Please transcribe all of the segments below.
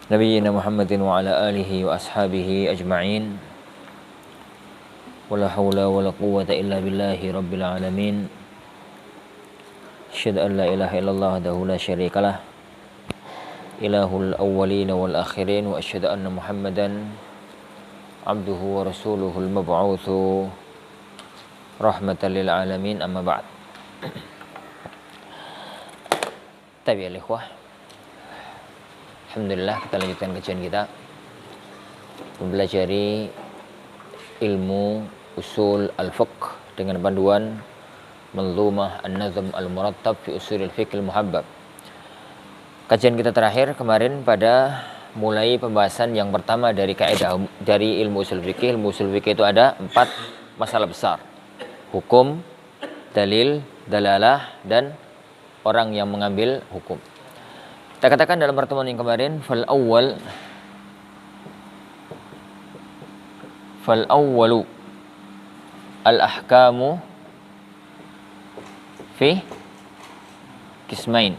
Nabiyyina Muhammadin wa ala alihi wa ashabihi ajma'in. Wala hawla wala quwwata illa billahi rabbil alamin. Asyhadu an la ilaha illallah wahdahu la syarikalah, ilahul awwalin wal akhirin, wa asyhadu anna Muhammadan abduhu wa rasuluhul mab'utsu rahmatan lil alamin, amma ba'd. Tabi'al ikhwah, alhamdulillah kita lanjutkan kajian kita mempelajari ilmu usul al-fiqh dengan panduan Manzumah An-Nazm Al-Murattab fi Usul al-Fiqh Al-Muhabbab. Kajian kita terakhir kemarin pada mulai pembahasan yang pertama dari kaidah dari ilmu usul fikih. Ilmu usul fikih itu ada 4 masalah besar: hukum, dalil, dalalah, dan orang yang mengambil hukum. Kita katakan dalam pertemuan yang kemarin, fal awwalu al-ahkamu fi kismain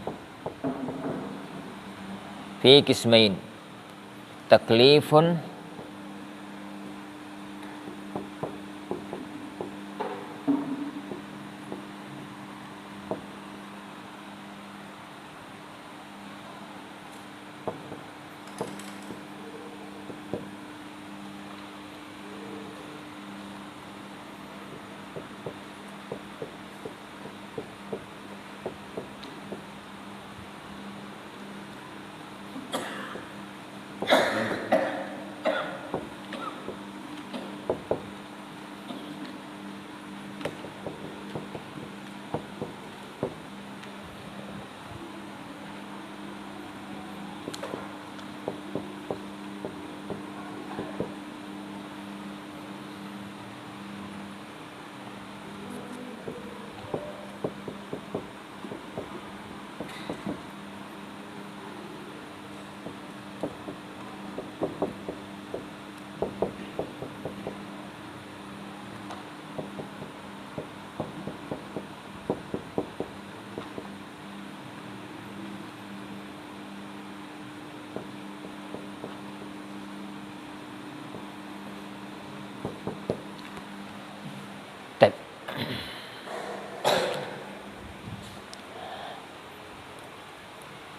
taklifun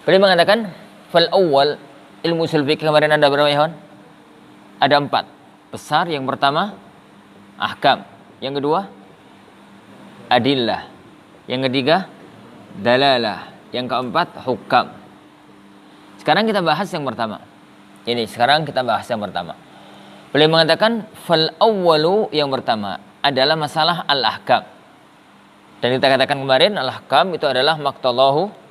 Beliau mengatakan fal awwal, ilmu usul fikih kemarin ada berapa ya? Ada 4 besar. Yang pertama ahkam, yang kedua adillah, yang ketiga dalalah, yang keempat hukam. Sekarang kita bahas yang pertama. Beliau mengatakan fal awwalu, yang pertama adalah masalah al-ahkam. Dan kita katakan kemarin al-ahkam itu adalah maqtallahu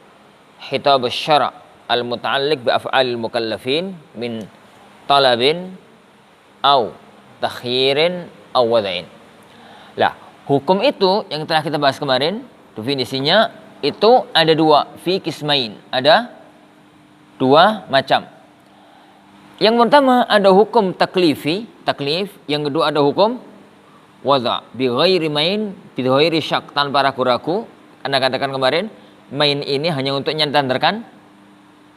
hitab asy-syara' al-muta'alliq bi af'alil mukallafin min talabin au takhyirin au wada'in. Lah, hukum itu yang telah kita bahas kemarin, definisinya itu ada 2, fi qismain, ada 2 macam. Yang pertama ada hukum taklif, yang kedua ada hukum wada' bi ghairi main, bi ghairi syak, tanpa ragu-ragu. Anda katakan kemarin, main ini hanya untuk menyandarkan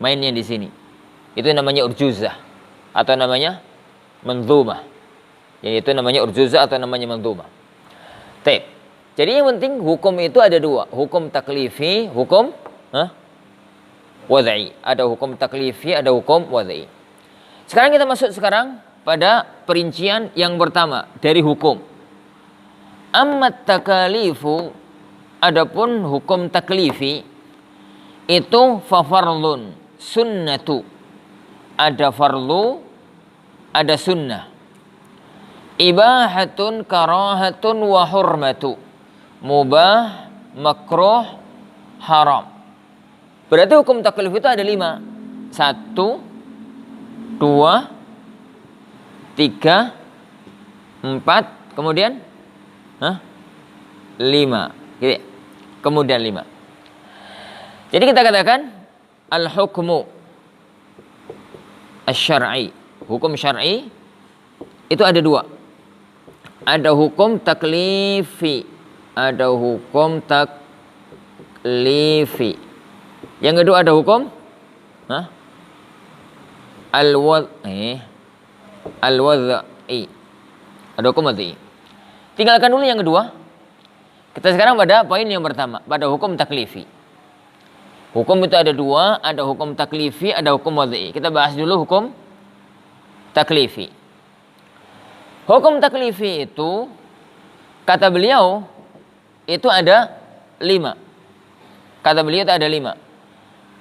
mainnya di sini. Itu namanya urjuzah atau namanya manzumah. Yaitu namanya urjuzah atau namanya manzumah. Baik. Jadi yang penting hukum itu ada 2, hukum taklifi, hukum wad'i. Ada hukum taklifi, ada hukum wad'i. Sekarang kita masuk pada perincian yang pertama dari hukum. Ammat takalifu, adapun hukum taklifi itu fafardun sunnatu, ada fardu, ada sunnah. Ibahatun, karahatun, wa hurmatu, mubah, makruh, haram. Berarti hukum taklif itu ada 5. 1, 2, 3, 4, kemudian 5. Gitu. Kemudian 5. Jadi kita katakan al-hukmu asy-syar'i, hukum syar'i itu ada 2. Ada hukum taklifi, ada hukum taklifi. Yang kedua ada hukum al-wad'i. Ada hukum wad'i. Tinggalkan dulu yang kedua. Kita sekarang pada poin yang pertama, pada hukum taklifi. Hukum itu ada dua, ada hukum taklifi, ada hukum wad'i. Kita bahas dulu hukum taklifi. Hukum taklifi itu, kata beliau, itu ada 5. Kata beliau itu ada 5.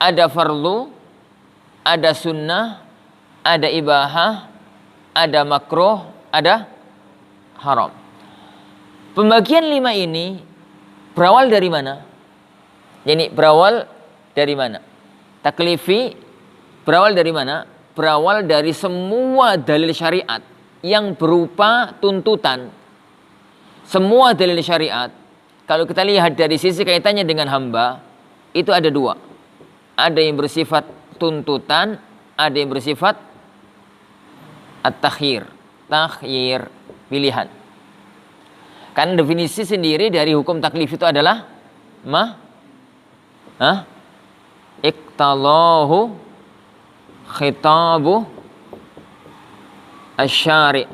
Ada fardu, ada sunnah, ada ibahah, ada makruh, ada haram. Pembagian 5 ini berawal dari mana? Jadi berawal dari mana? Taklifi berawal dari mana? Berawal dari semua dalil syariat yang berupa tuntutan. Semua dalil syariat, kalau kita lihat dari sisi kaitannya dengan hamba, itu ada 2. Ada yang bersifat tuntutan, ada yang bersifat at-takhyir, pilihan. Kan definisi sendiri dari hukum taklif itu adalah iktalahu khitabu asy-syari'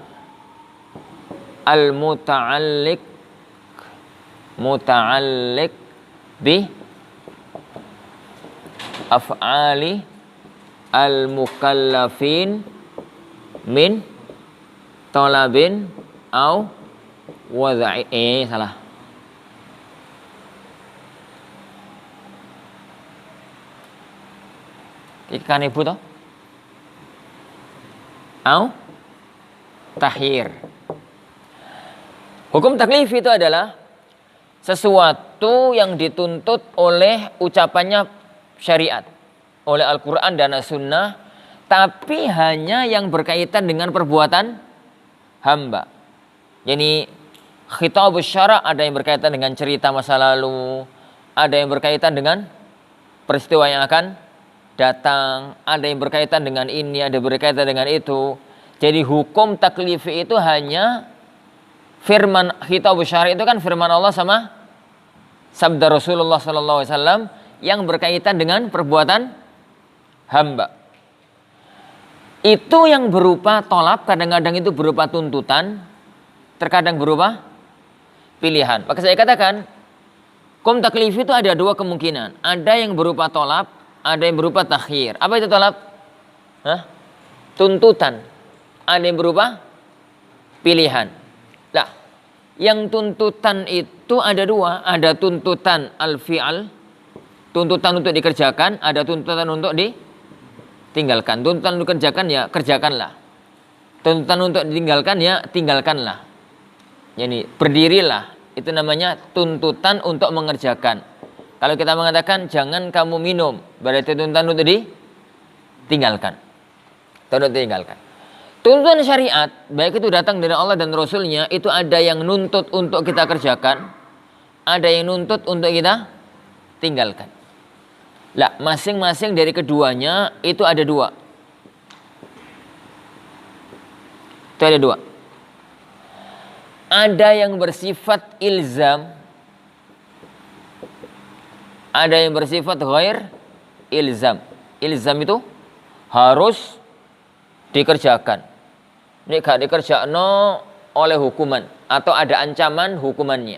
al-muta'alliq bi af'ali al-mukallafin min talabin au wad'i. Salah. Ikan ibu toh? Au tahyir. Hukum taklif itu adalah sesuatu yang dituntut oleh ucapannya syariat, oleh Al-Quran dan As-Sunnah, tapi hanya yang berkaitan dengan perbuatan hamba. Jadi khitabus syara' ada yang berkaitan dengan cerita masa lalu, ada yang berkaitan dengan peristiwa yang akan datang, ada yang berkaitan dengan ini, ada yang berkaitan dengan itu. Jadi hukum taklifi itu hanya firman khitabus syara' itu kan firman Allah sama sabda Rasulullah SAW yang berkaitan dengan perbuatan hamba. Itu yang berupa tolab, kadang-kadang itu berupa tuntutan, terkadang berupa pilihan. Maka saya katakan, hukum taklif itu ada 2 kemungkinan. Ada yang berupa tolab, ada yang berupa takhir. Apa itu tolab? Tuntutan. Ada yang berupa pilihan. Nah, yang tuntutan itu ada 2. Ada tuntutan al-fi'al, tuntutan untuk dikerjakan, ada tuntutan untuk ditinggalkan. Tuntutan untuk dikerjakan ya kerjakanlah. Tuntutan untuk ditinggalkan ya tinggalkanlah. Jadi berdirilah, itu namanya tuntutan untuk mengerjakan. Kalau kita mengatakan jangan kamu minum, berarti tuntutan untuk ditinggalkan. Tuntutan ditinggalkan. Tuntutan syariat, baik itu datang dari Allah dan Rasulnya, itu ada yang nuntut untuk kita kerjakan, ada yang nuntut untuk kita tinggalkan. Lah, masing-masing dari keduanya itu ada 2. Itu ada 2. Ada yang bersifat ilzam, ada yang bersifat ghair ilzam. Ilzam itu harus dikerjakan. Ini gak dikerjakan oleh hukuman atau ada ancaman hukumannya.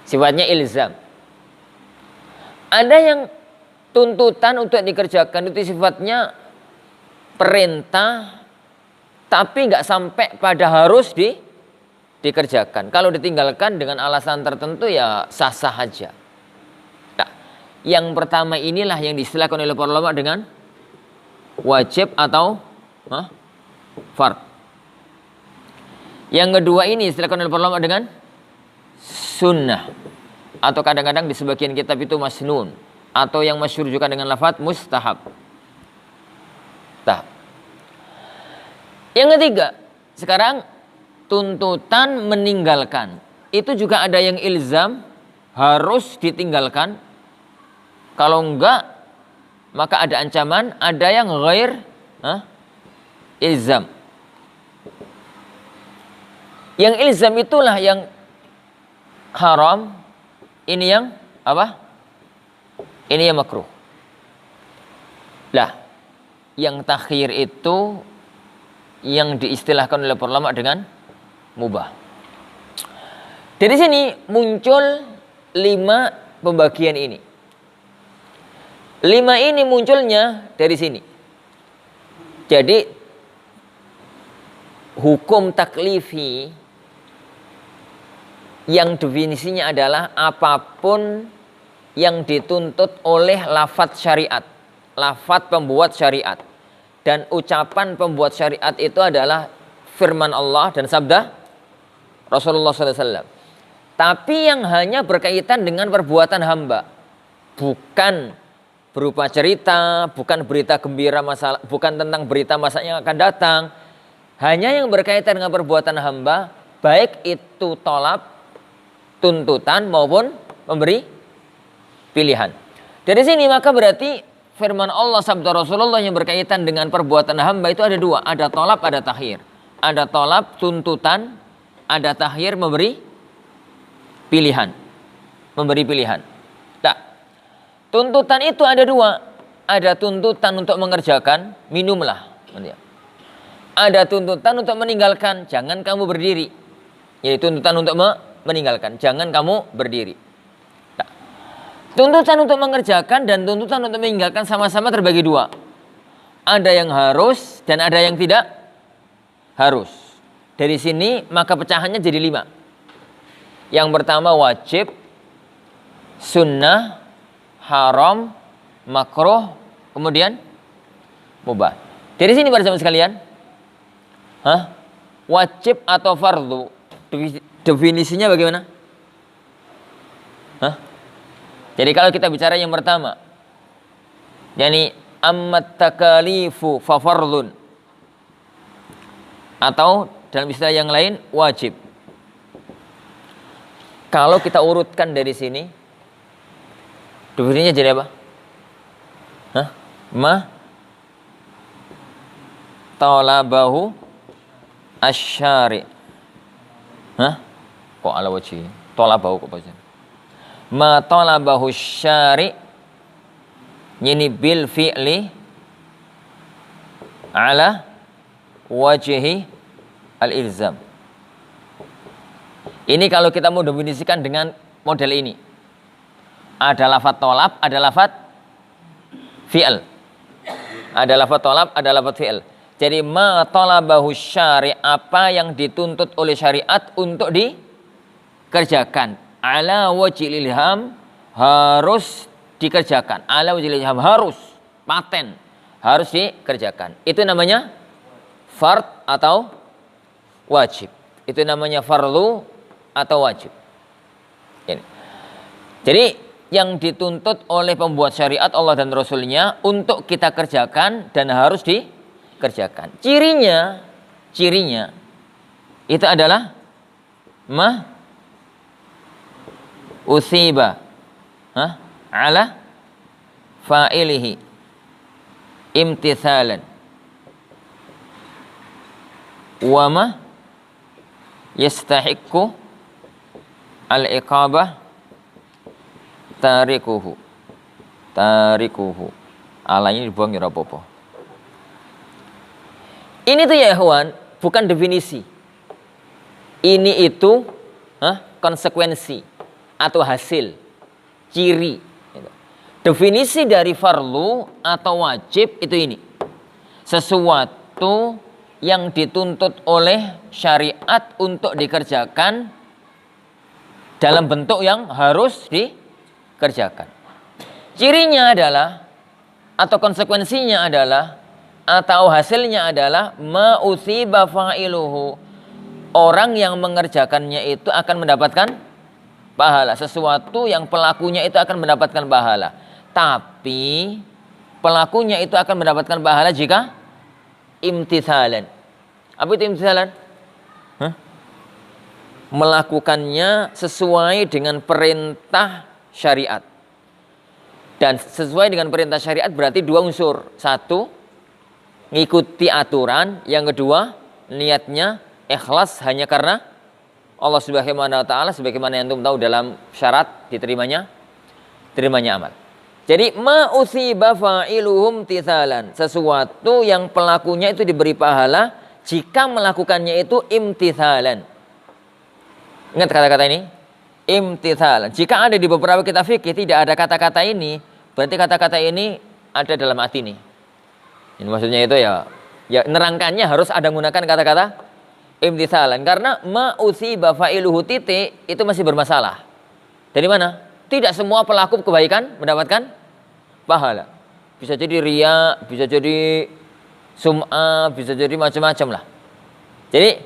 Sifatnya ilzam. Ada yang tuntutan untuk dikerjakan itu sifatnya perintah, tapi nggak sampai pada harus dikerjakan. Kalau ditinggalkan dengan alasan tertentu ya sah-sah aja. Nah, yang pertama inilah yang diistilahkan oleh para ulama dengan wajib atau fard. Yang kedua ini diistilahkan oleh para ulama dengan sunnah, atau kadang-kadang di sebagian kitab itu masnun, atau yang masyhur juga dengan lafaz mustahab. Yang ketiga, sekarang tuntutan meninggalkan. Itu juga ada yang ilzam, harus ditinggalkan. Kalau enggak, maka ada ancaman. Ada yang ghair ilzam. Yang ilzam itulah yang haram. Ini yang apa? Ini yang makruh. Lah, yang takhir itu yang diistilahkan oleh para ulama dengan mubah. Dari sini muncul 5 pembagian ini. 5 ini munculnya dari sini. Jadi hukum taklifi yang definisinya adalah apapun yang dituntut oleh lafadz syariat, lafadz pembuat syariat. Dan ucapan pembuat syariat itu adalah firman Allah dan sabda Rasulullah SAW. Tapi yang hanya berkaitan dengan perbuatan hamba, bukan berupa cerita, bukan berita gembira masalah, bukan tentang berita masa yang akan datang. Hanya yang berkaitan dengan perbuatan hamba, baik itu tolab, tuntutan maupun memberi pilihan. Dari sini maka berarti firman Allah sabda Rasulullah yang berkaitan dengan perbuatan hamba itu ada 2, ada tolab, ada takhir. Ada tolab, tuntutan, ada takhir, memberi pilihan. Memberi pilihan. Nah, tuntutan itu ada 2. Ada tuntutan untuk mengerjakan, minumlah. Ada tuntutan untuk meninggalkan, jangan kamu berdiri. Jadi tuntutan untuk meninggalkan, jangan kamu berdiri. Nah, tuntutan untuk mengerjakan dan tuntutan untuk meninggalkan sama-sama terbagi 2. Ada yang harus dan ada yang tidak harus. Dari sini maka pecahannya jadi 5. Yang pertama wajib, sunnah, haram, makruh, kemudian mubah. Dari sini para jemaah sekalian, wajib atau fardu, definisinya bagaimana? Jadi kalau kita bicara yang pertama, yakni ammat takalifu fa fardun, atau dalam istilah yang lain wajib. Kalau kita urutkan dari sini, definisinya jadi apa? Talabahu asyari. Kok ala wajhi? Talabahu kok baca? Ma talabahu syari, yani bil fi'li ala wajhi al-ilzam. Ini kalau kita mau definisikan dengan model ini. Ada lafadz tolab, ada lafadz fi'al. Ada lafadz tolab, ada lafadz fi'al. Jadi ma talabahu syari', apa yang dituntut oleh syariat untuk dikerjakan. Ala wajhil ilham, harus dikerjakan. Ala wajhil ilham, harus, paten, harus dikerjakan. Itu namanya fard atau wajib. Itu namanya fardu atau wajib. Ini. Jadi yang dituntut oleh pembuat syariat Allah dan Rasulnya untuk kita kerjakan dan harus dikerjakan. Cirinya itu adalah usiba ala fa'ilihi imtithalan wa ma yastahiqqu al-iqabah tarikuhu. Alanya dibuang ya apa-apa. Ini tuh ya ikhwan, bukan definisi. Ini itu konsekuensi atau hasil, ciri. Definisi dari fardu atau wajib itu ini. Sesuatu yang dituntut oleh syariat untuk dikerjakan dalam bentuk yang harus dikerjakan. Cirinya adalah, atau konsekuensinya adalah, atau hasilnya adalah ma'uthiba fa'iluhu. Orang yang mengerjakannya itu akan mendapatkan pahala. Sesuatu yang pelakunya itu akan mendapatkan pahala. Tapi pelakunya itu akan mendapatkan pahala jika imtithalan. Apa itu imtithalan? Melakukannya sesuai dengan perintah syariat. Dan sesuai dengan perintah syariat berarti 2 unsur. 1, ngikuti aturan. Yang kedua, niatnya ikhlas hanya karena Allah Subhanahu wa taala, sebagaimana yang antum tahu dalam syarat diterimanya amal. Jadi ma usiba fa'iluhum tithalan, sesuatu yang pelakunya itu diberi pahala jika melakukannya itu imtithalan. Ingat kata-kata ini? Imtithalan. Jika ada di beberapa kitab fikih tidak ada kata-kata ini, berarti kata-kata ini ada dalam hati nih. Ini maksudnya itu ya nerangkannya harus ada menggunakan kata-kata imtithalan, karena ma usiba fa'iluhu titik itu masih bermasalah. Dari mana? Tidak semua pelaku kebaikan mendapatkan pahala. Bisa jadi riya, bisa jadi sum'ah, bisa jadi macam-macam lah. Jadi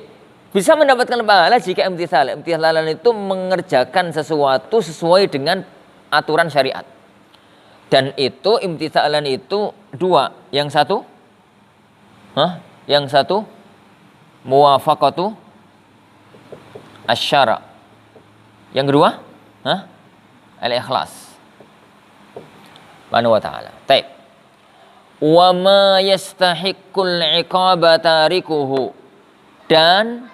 bisa mendapatkan pahala jika imtithalan. Imtithalan itu mengerjakan sesuatu sesuai dengan aturan syariat. Dan itu imtithalan itu dua. Yang satu muwafaqatu asy-syara'. Yang kedua al-ikhlas. Subhanahu wa ta'ala. Baik. Wa ma yastahiqqul 'iqaba tarikuhu. Dan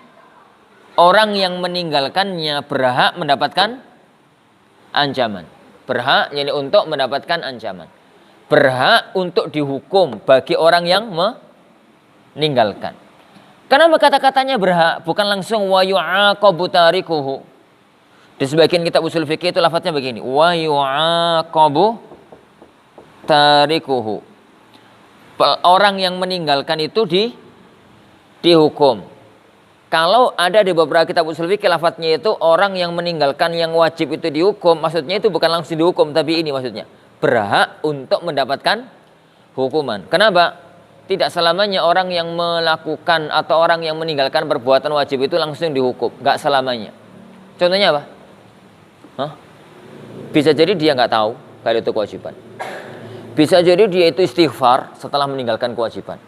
orang yang meninggalkannya berhak mendapatkan ancaman. Berhak yani untuk mendapatkan ancaman. Berhak untuk dihukum bagi orang yang meninggalkan. Kenapa kata-katanya berhak bukan langsung wa yu'aqabu tarikuhu? Di sebagian kitab usul fikih itu lafadznya begini, wa yu'aqabu tarikuhu. Orang yang meninggalkan itu dihukum. Kalau ada di beberapa kitab usul fikih lafadznya itu orang yang meninggalkan yang wajib itu dihukum, maksudnya itu bukan langsung dihukum, tapi ini maksudnya berhak untuk mendapatkan hukuman. Kenapa? Tidak selamanya orang yang melakukan atau orang yang meninggalkan perbuatan wajib itu langsung dihukum. Gak selamanya. Contohnya apa? Bisa jadi dia nggak tahu kalau itu kewajiban. Bisa jadi dia itu istighfar setelah meninggalkan kewajiban.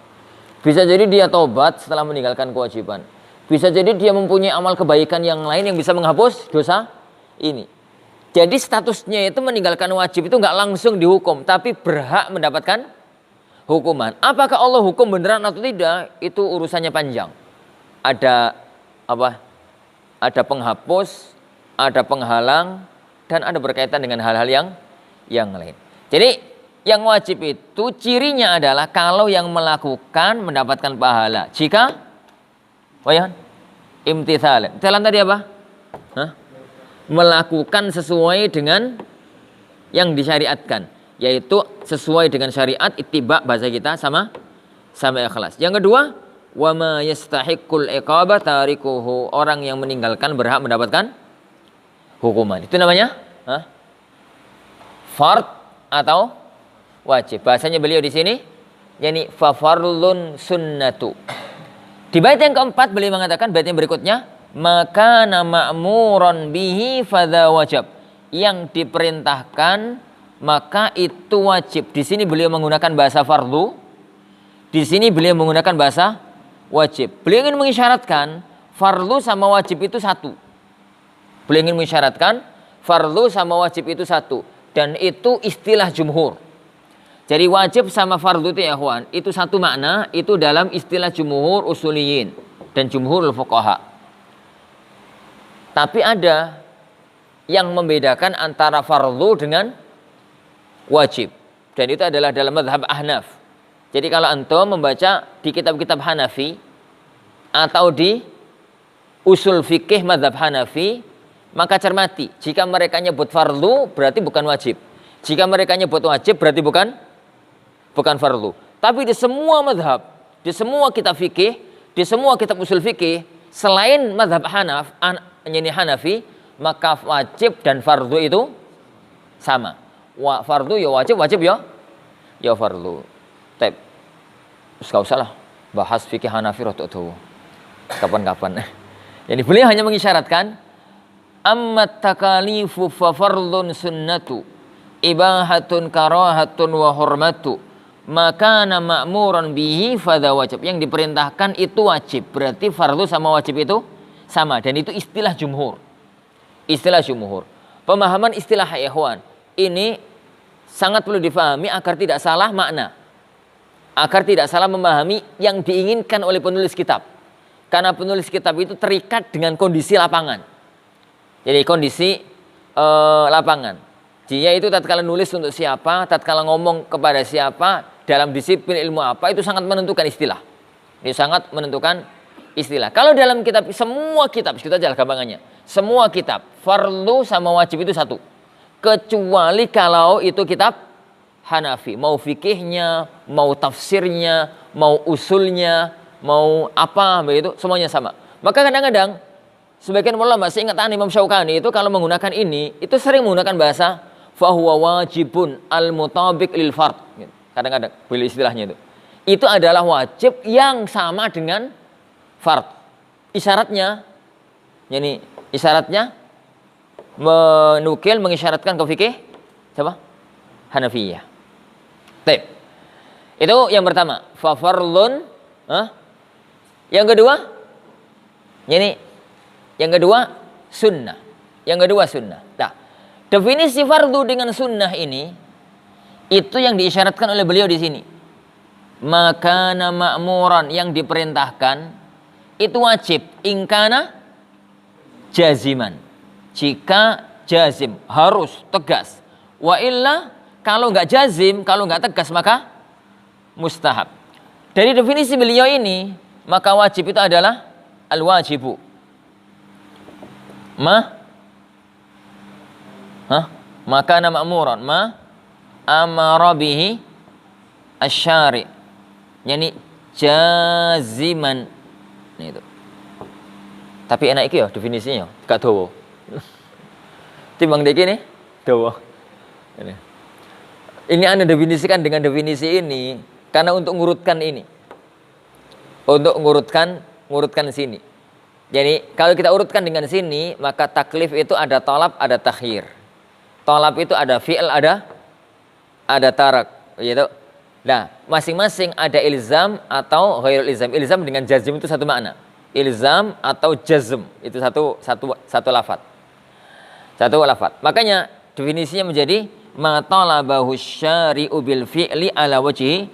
Bisa jadi dia taubat setelah meninggalkan kewajiban. Bisa jadi dia mempunyai amal kebaikan yang lain yang bisa menghapus dosa ini. Jadi statusnya itu meninggalkan wajib itu nggak langsung dihukum, tapi berhak mendapatkan hukuman. Apakah Allah hukum beneran atau tidak? Itu urusannya panjang. Ada Ada penghapus, ada penghalang, dan ada berkaitan dengan hal-hal yang lain. Jadi yang wajib itu cirinya adalah kalau yang melakukan mendapatkan pahala. Jika imtithalan. Imtithalan tadi apa? Melakukan sesuai dengan yang disyariatkan, yaitu sesuai dengan syariat, ittiba bahasa kita sama ikhlas. Yang kedua, wa ma yastahiqqul iqaba tarikuhu. Orang yang meninggalkan berhak mendapatkan hukuman. Itu namanya fard atau wajib. Bahasanya beliau di sini yakni fa fardun sunnatu. Di bait yang keempat beliau mengatakan, bait yang berikutnya, maka ma'muran bihi fadza wajib. Yang diperintahkan maka itu wajib. Di sini beliau menggunakan bahasa fardu. Di sini beliau menggunakan bahasa wajib. Beliau ingin mengisyaratkan fardu sama wajib itu satu. Beliau ingin mengisyaratkan fardu sama wajib itu satu. Dan itu istilah jumhur. Jadi wajib sama fardu itu ya ikhwan, itu satu makna, itu dalam istilah jumhur usuliyin dan jumhur fuqaha. Tapi ada yang membedakan antara fardu dengan wajib. Dan itu adalah dalam mazhab Ahnaf. Jadi kalau antum membaca di kitab-kitab Hanafi atau di usul fikih mazhab Hanafi, maka cermati, jika mereka nyebut fardu berarti bukan wajib. Jika mereka nyebut wajib berarti bukan fardu. Tapi di semua mazhab, di semua kitab fikih, di semua kitab usul fikih selain mazhab Hanafi, maka wajib dan fardu itu sama. Fardu ya wajib, wajib ya fardu. Tapi enggak usah lah bahas fikih Hanafi rotok kapan-kapan. Jadi beliau hanya mengisyaratkan ammat takalifu fa fardun sunnatu ibahatun karahatun wa hurmatu maka ma'muran bihi fadza wajib. Yang diperintahkan itu wajib, berarti fardu sama wajib itu sama, dan itu istilah jumhur. Istilah jumhur. Pemahaman istilah ikhwan ini sangat perlu difahami agar tidak salah makna. Agar tidak salah memahami yang diinginkan oleh penulis kitab. Karena penulis kitab itu terikat dengan kondisi lapangan. Jadi kondisi lapangan. Dia itu tatkala nulis untuk siapa, tatkala ngomong kepada siapa, dalam disiplin ilmu apa, itu sangat menentukan istilah. Ini sangat menentukan istilah. Kalau dalam kitab, semua kitab, kita jalan gampangannya. Semua kitab, fardu sama wajib itu satu. Kecuali kalau itu kitab Hanafi. Mau fikihnya, mau tafsirnya, mau usulnya, mau apa begitu, semuanya sama. Maka kadang-kadang sebagian ulama, saya ingat Imam Syaukani itu kalau menggunakan ini, itu sering menggunakan bahasa fahuwa wajibun al-mutabiq lil fard. Kadang-kadang beli istilahnya itu. Itu adalah wajib yang sama dengan fard. Isyaratnya, yani isyaratnya menukil, mengisyaratkan ke fikih siapa? Hanafiyah. Baik. Itu yang pertama, fa fardhun. Yang kedua, yani yang kedua sunnah. Yang kedua sunnah. Nah, definisi fardu dengan sunnah ini itu yang diisyaratkan oleh beliau di sini. Makana ma'muran, yang diperintahkan itu wajib, ingkana jaziman, jika jazim, harus tegas. Wa illa, kalau nggak jazim, kalau nggak tegas maka mustahab. Dari definisi beliau ini, maka wajib itu adalah al-wajibu makana ma'muran amara bihi asyari, yani jaziman. Itu. Tapi enak iki ya definisinya, gak dawa. Timbang dek ini dawa. Ini Anda definisikan dengan definisi ini karena untuk ngurutkan ini. Untuk ngurutkan sini. Jadi kalau kita urutkan dengan sini, maka taklif itu ada talab, ada takhir. Talab itu ada fi'il, ada tarak, gitu. Nah, masing-masing ada ilzam atau ghairul ilzam. Ilzam dengan jazm itu satu makna. Ilzam atau jazm itu satu lafaz. Satu lafaz. Makanya definisinya menjadi ma talabahu syari'u bil fi'li ala wajhi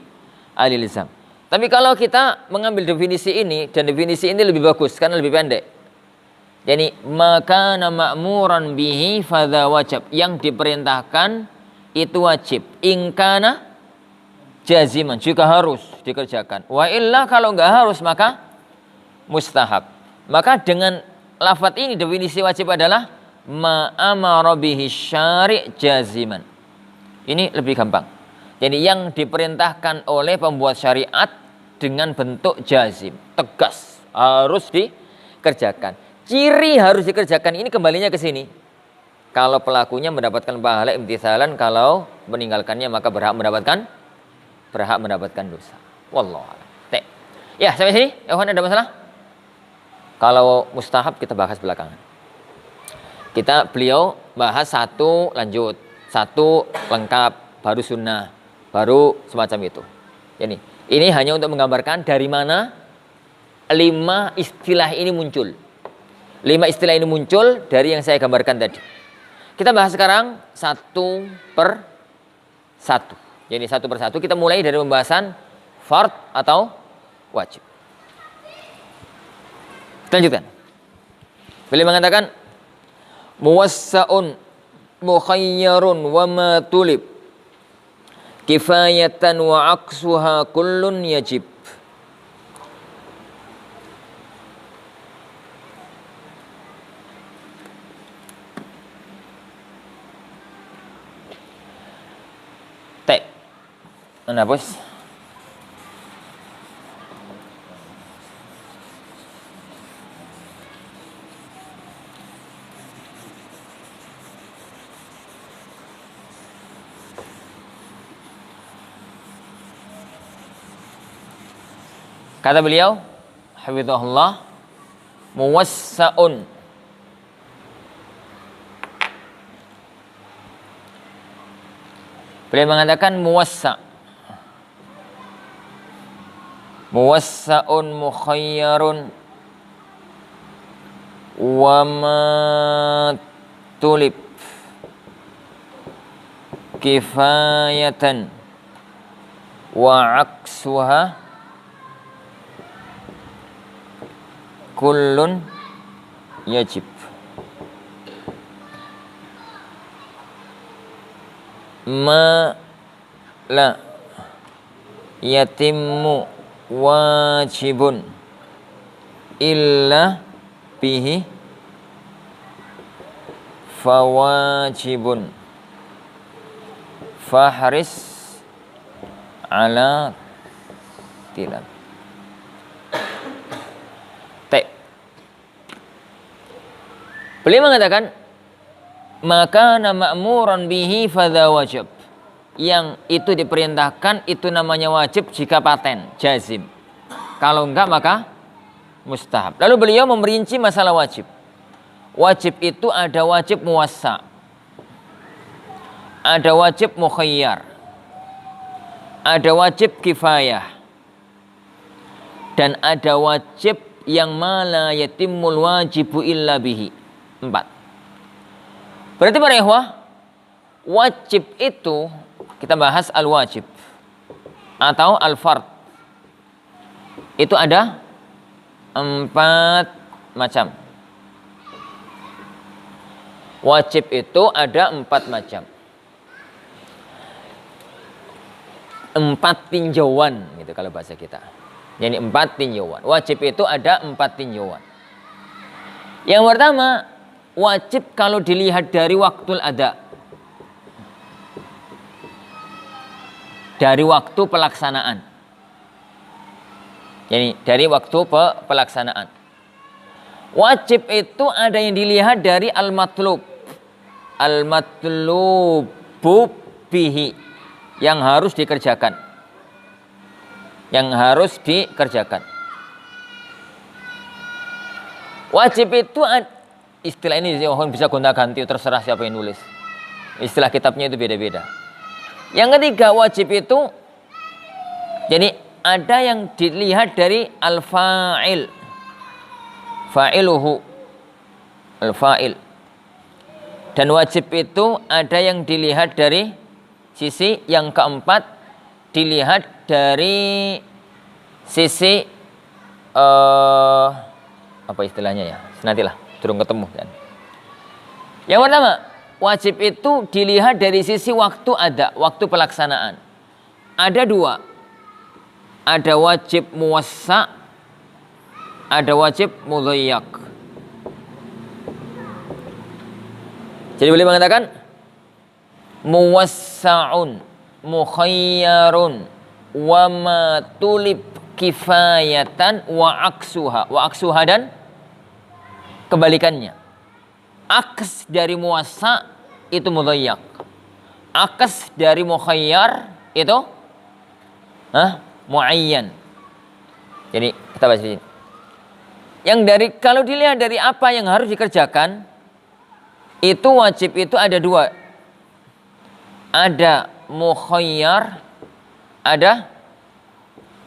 al-ilzam. Tapi kalau kita mengambil definisi ini, dan definisi ini lebih bagus karena lebih pendek. Jadi makana ma'muran bihi fadza wajib, yang diperintahkan itu wajib. Ingkana jaziman, jika harus dikerjakan. Wa illa, kalau enggak harus maka mustahab. Maka dengan lafaz ini definisi wajib adalah ma'amara bihi syari' jaziman. Ini lebih gampang. Jadi yang diperintahkan oleh pembuat syariat dengan bentuk jazim, tegas, harus dikerjakan. Ciri harus dikerjakan ini kembalinya ke sini. Kalau pelakunya mendapatkan pahala imtithalan, kalau meninggalkannya maka berhak mendapatkan dosa. Wallahu a'lam. Ya, sampai sini. Ada masalah? Kalau mustahab kita bahas belakangan. Beliau bahas satu lanjut, satu lengkap, baru sunnah, baru semacam itu. Ini hanya untuk menggambarkan dari mana 5 istilah ini muncul. 5 istilah ini muncul dari yang saya gambarkan tadi. Kita bahas sekarang satu per satu. Jadi satu per satu kita mulai dari pembahasan fard atau wajib. Kita lanjutkan. Beliau mengatakan muwassa'un mukhayyarun wa ma tulib kifayatan wa aksuha kullun yajib. Mana bos? Kata beliau, hafizahullah, muwassa'un. Beliau mengatakan muwassa'. Muwassa'un mukhayyarun wa ma tulib kifayatan wa aksuha kullun yajib. ma la yatimmu wajibun illa bihi fawajibun fahris ala tilab. Beliau mengatakan maka ma'muran bihi fadha wajib. Yang itu diperintahkan itu namanya wajib jika paten, jazim. Kalau enggak maka mustahab. Lalu beliau memperinci masalah wajib. Wajib itu ada wajib muwassa, ada wajib mukhayyar, ada wajib kifayah, dan ada wajib yang mala yatimmul wajibu illa bihi. 4. Berarti para ikhwah, wajib itu kita bahas al-wajib atau al-fard. Itu ada 4 macam. Wajib itu ada 4 macam. 4 tinjauan gitu kalau bahasa kita. Jadi 4 tinjauan. Wajib itu ada 4 tinjauan. Yang pertama, wajib kalau dilihat dari waktul ada. Dari waktu pelaksanaan. Jadi dari waktu pelaksanaan. Wajib itu ada yang dilihat dari al-matlub. Al-matlubu bihi. Yang harus dikerjakan. Yang harus dikerjakan. Wajib itu istilah ini bisa gonta-ganti, terserah siapa yang nulis. Istilah kitabnya itu beda-beda. Yang ketiga, wajib itu jadi ada yang dilihat dari al-fa'il. Fa'iluhu. Al-fa'il. Dan wajib itu ada yang dilihat dari sisi yang keempat, dilihat dari sisi apa istilahnya ya? Nantilah. Belum ketemu kan. Yang pertama, wajib itu dilihat dari sisi waktu ada, waktu pelaksanaan. Ada 2. Ada wajib muwassa, ada wajib mudhayyak. Jadi boleh mengatakan muwassa'un, mukhayyarun, wa ma tulib kifayatan wa aksuha. Wa aksuha dan kebalikannya. Aks dari muwassa itu mudhayyak. Aks dari mukhayyar itu muayyan. Jadi kita bahas ini. Yang dari kalau dilihat dari apa yang harus dikerjakan, itu wajib itu ada 2. Ada mukhayyar, ada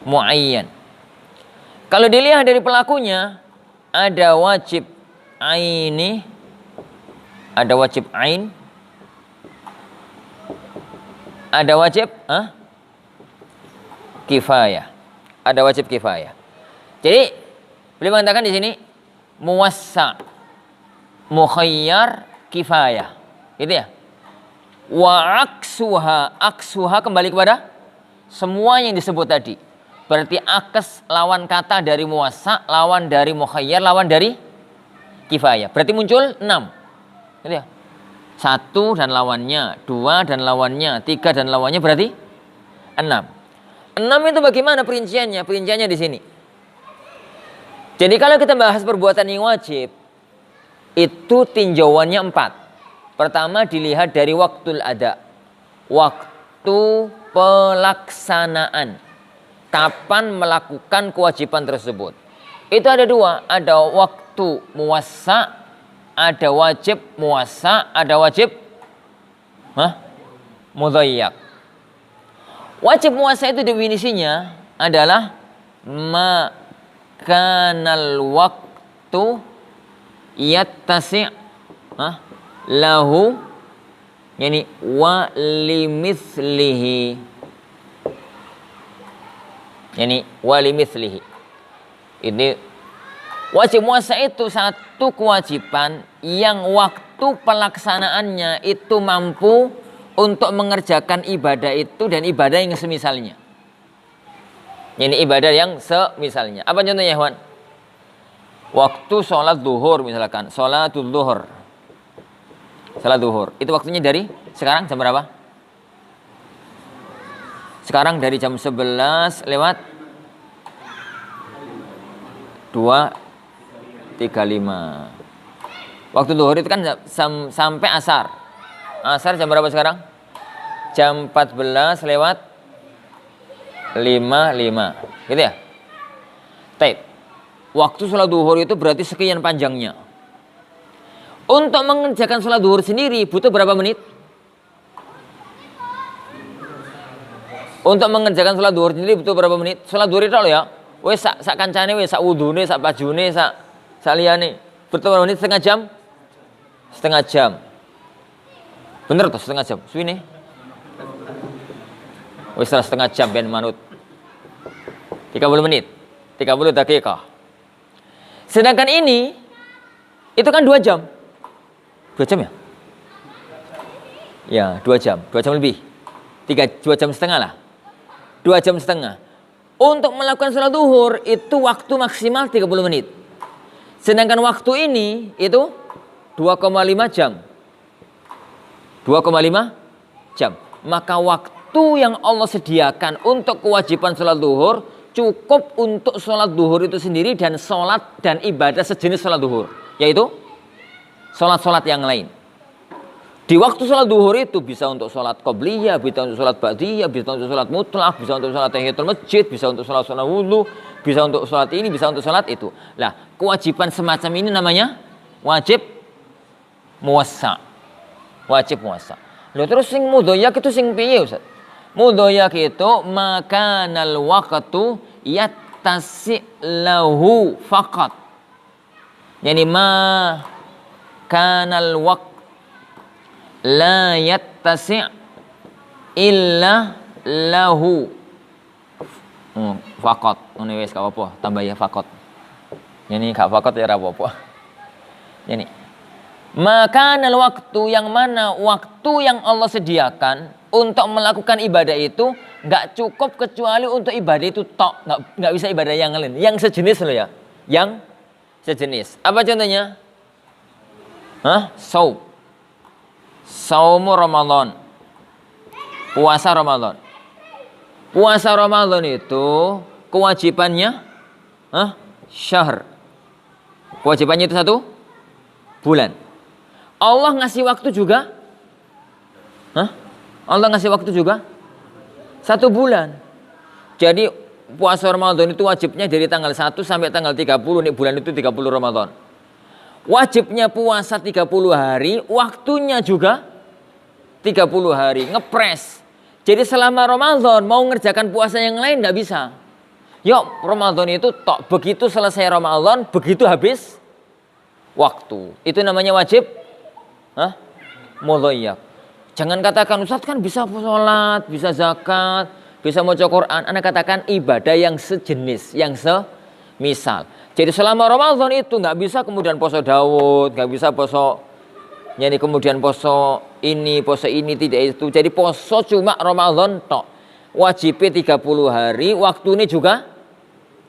muayyan. Kalau dilihat dari pelakunya, ada wajib aini, ada wajib ain, ada wajib kifayah, ada wajib kifayah. Jadi beliau mengatakan di sini muwassa, mukhayyar, kifayah, gitu ya. Wa aksuha, aksuha kembali kepada semua yang disebut tadi. Berarti akes lawan kata dari muwassa, lawan dari mukhayyar, lawan dari kifayah. Berarti muncul 6. Gitu ya. 1 dan lawannya, 2 dan lawannya, 3 dan lawannya berarti 6. 6 itu bagaimana perinciannya? Perinciannya di sini. Jadi kalau kita bahas perbuatan yang wajib, itu tinjauannya 4. Pertama dilihat dari waktul ada. Waktu pelaksanaan. Kapan melakukan kewajiban tersebut. Itu ada 2. Ada waktu muwassa, ada wajib muwassa, ada wajib mudhayyak. Wajib muwassa itu definisinya adalah makanal waktu yattasi' lahu yani wa limithlihi, yani wa limithlihi. Ini wajib muwassa itu satu kewajiban yang waktu pelaksanaannya itu mampu untuk mengerjakan ibadah itu dan ibadah yang semisalnya. Ini ibadah yang semisalnya. Apa contohnya, Ikhwan? Waktu sholat zuhur misalkan, sholatul zuhur. Sholat zuhur. Itu waktunya dari sekarang jam berapa? Sekarang dari jam 11 lewat 2.35. Waktu zuhur itu kan sampai asar. Asar jam berapa sekarang? Jam 14 lewat 55. Gitu ya? Taib. Waktu sholat zuhur itu berarti sekian panjangnya. Untuk mengerjakan sholat zuhur sendiri butuh berapa menit? Untuk mengerjakan sholat zuhur sendiri butuh berapa menit? Sholat zuhur itu loh ya. Wes sak kancane, wes sak wudune, sak bajune, sak liyane. Butuh berapa menit? Setengah jam? Setengah jam. Bener tuh setengah jam. Suwine. Wes setengah jam ben manut. 30 menit. 30 dakika. Sedangkan ini itu kan 2 jam. 2 jam ya? Ya, 2 jam. 2 jam lebih. 2 jam setengah lah. 2 jam setengah. Untuk melakukan sholat zuhur itu waktu maksimal 30 menit. Sedangkan waktu ini itu 2,5 jam. 2,5 jam. Maka waktu yang Allah sediakan untuk kewajiban sholat zuhur cukup untuk sholat zuhur itu sendiri dan sholat dan ibadah sejenis sholat zuhur. Yaitu sholat-sholat yang lain. Di waktu sholat zuhur itu bisa untuk sholat qobliyah, bisa untuk sholat ba'diyah, bisa untuk sholat mutlak, bisa untuk sholat tahiyatul masjid, bisa untuk sholat wudhu, bisa untuk sholat ini, bisa untuk sholat itu. Lah, kewajiban semacam ini namanya wajib muwassa. Wajib muwassa. Lalu terus sing mudhoyak itu sing piye, Ustaz? Mudhoyak itu makanal waqtu yattasi lahu faqat. Yani ma kanal waqt la yattasi' illa lahu faqat. Ini wis gak apa-apa, tambah ya faqat. Yani gak faqat ya ora apa-apa. Yani maka waktu yang mana waktu yang Allah sediakan untuk melakukan ibadah itu nggak cukup kecuali untuk ibadah itu tok, nggak bisa ibadah yang lain, yang sejenis loh ya, yang sejenis. Apa contohnya? Saumu Ramadan, puasa Ramadan. Puasa Ramadan itu kewajibannya syahr. Kewajibannya itu 1 bulan. Allah ngasih waktu juga. Allah ngasih waktu juga 1 bulan. Jadi puasa Ramadan itu wajibnya dari tanggal 1 sampai tanggal 30. Nih bulan itu 30 Ramadan. Wajibnya puasa 30 hari, waktunya juga 30 hari, ngepres. Jadi selama Ramadan mau ngerjakan puasa yang lain nggak bisa. Yuk, Ramadan itu tok, begitu selesai Ramadan, begitu habis waktu. Itu namanya wajib mudhoyak. Jangan katakan Ustaz kan bisa sholat, bisa zakat, bisa baca Quran. Anda katakan ibadah yang sejenis, yang semisal. Jadi selama Ramadan itu nggak bisa kemudian poso Daud, nggak bisa poso, jadi kemudian poso ini tidak itu. Jadi poso cuma Ramadan tok. Wajibnya 30 hari, waktu ini juga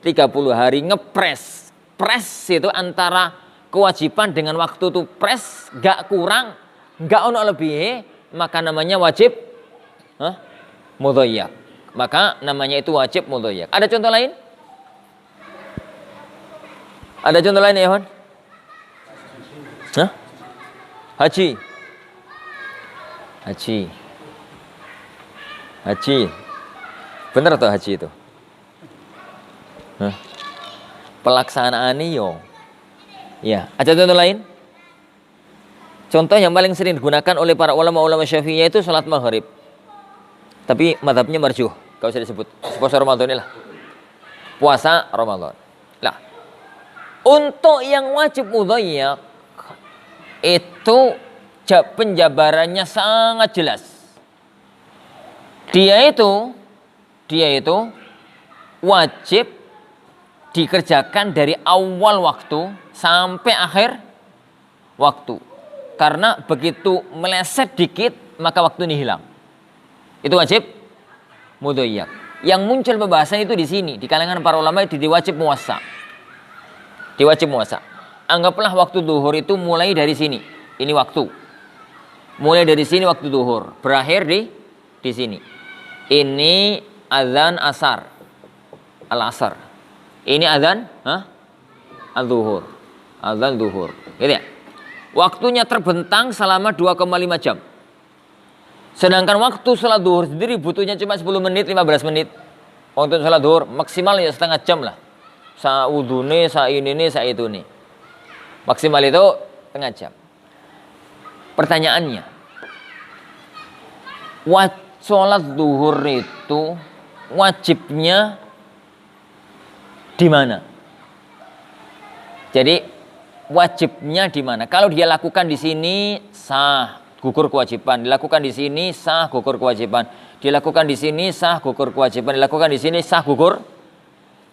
30 hari ngepres. Pres itu antara kewajiban dengan waktu itu pres, nggak kurang, nggak ono lebih, maka namanya wajib mudhoyak. Maka namanya itu wajib mudhoyak. Ada contoh lain? Ada contoh lain ya, Ikhwan? Haji. Bener atau haji itu? Pelaksanaan yo. Ya, ada contoh lain? Contoh yang paling sering digunakan oleh para ulama-ulama Syafi'iyah itu salat maghrib. Tapi mazhabnya marjuh, gak usah disebut. Puasa Ramadan inilah. Puasa Ramadan. Lah, untuk yang wajib mudhoyak itu penjabarannya sangat jelas. Dia itu wajib dikerjakan dari awal waktu sampai akhir waktu. Karena begitu meleset dikit maka waktu ini hilang. Itu wajib mudhoyak. Yang muncul pembahasan itu di sini, di kalangan para ulama itu diwajib muwassa. Diwajib muwassa. Anggaplah waktu duhur itu mulai dari sini. Ini waktu. Mulai dari sini waktu duhur, berakhir di sini. Ini azan asar. Al-asar. Ini azan al-zuhur. Azan zuhur. Gitu ya. Waktunya terbentang selama 2,5 jam. Sedangkan waktu salat zuhur sendiri butuhnya cuma 10 menit, 15 menit. Untuk salat zuhur maksimal ya setengah jam lah. Sa udune, sa ini nih, sa itu nih. Maksimal itu setengah jam. Pertanyaannya, salat zuhur itu wajibnya di mana? Jadi wajibnya di mana? Kalau dia lakukan di sini sah, gugur kewajiban. Dilakukan di sini sah, gugur kewajiban. Dilakukan di sini sah, gugur kewajiban. Dilakukan di sini sah, gugur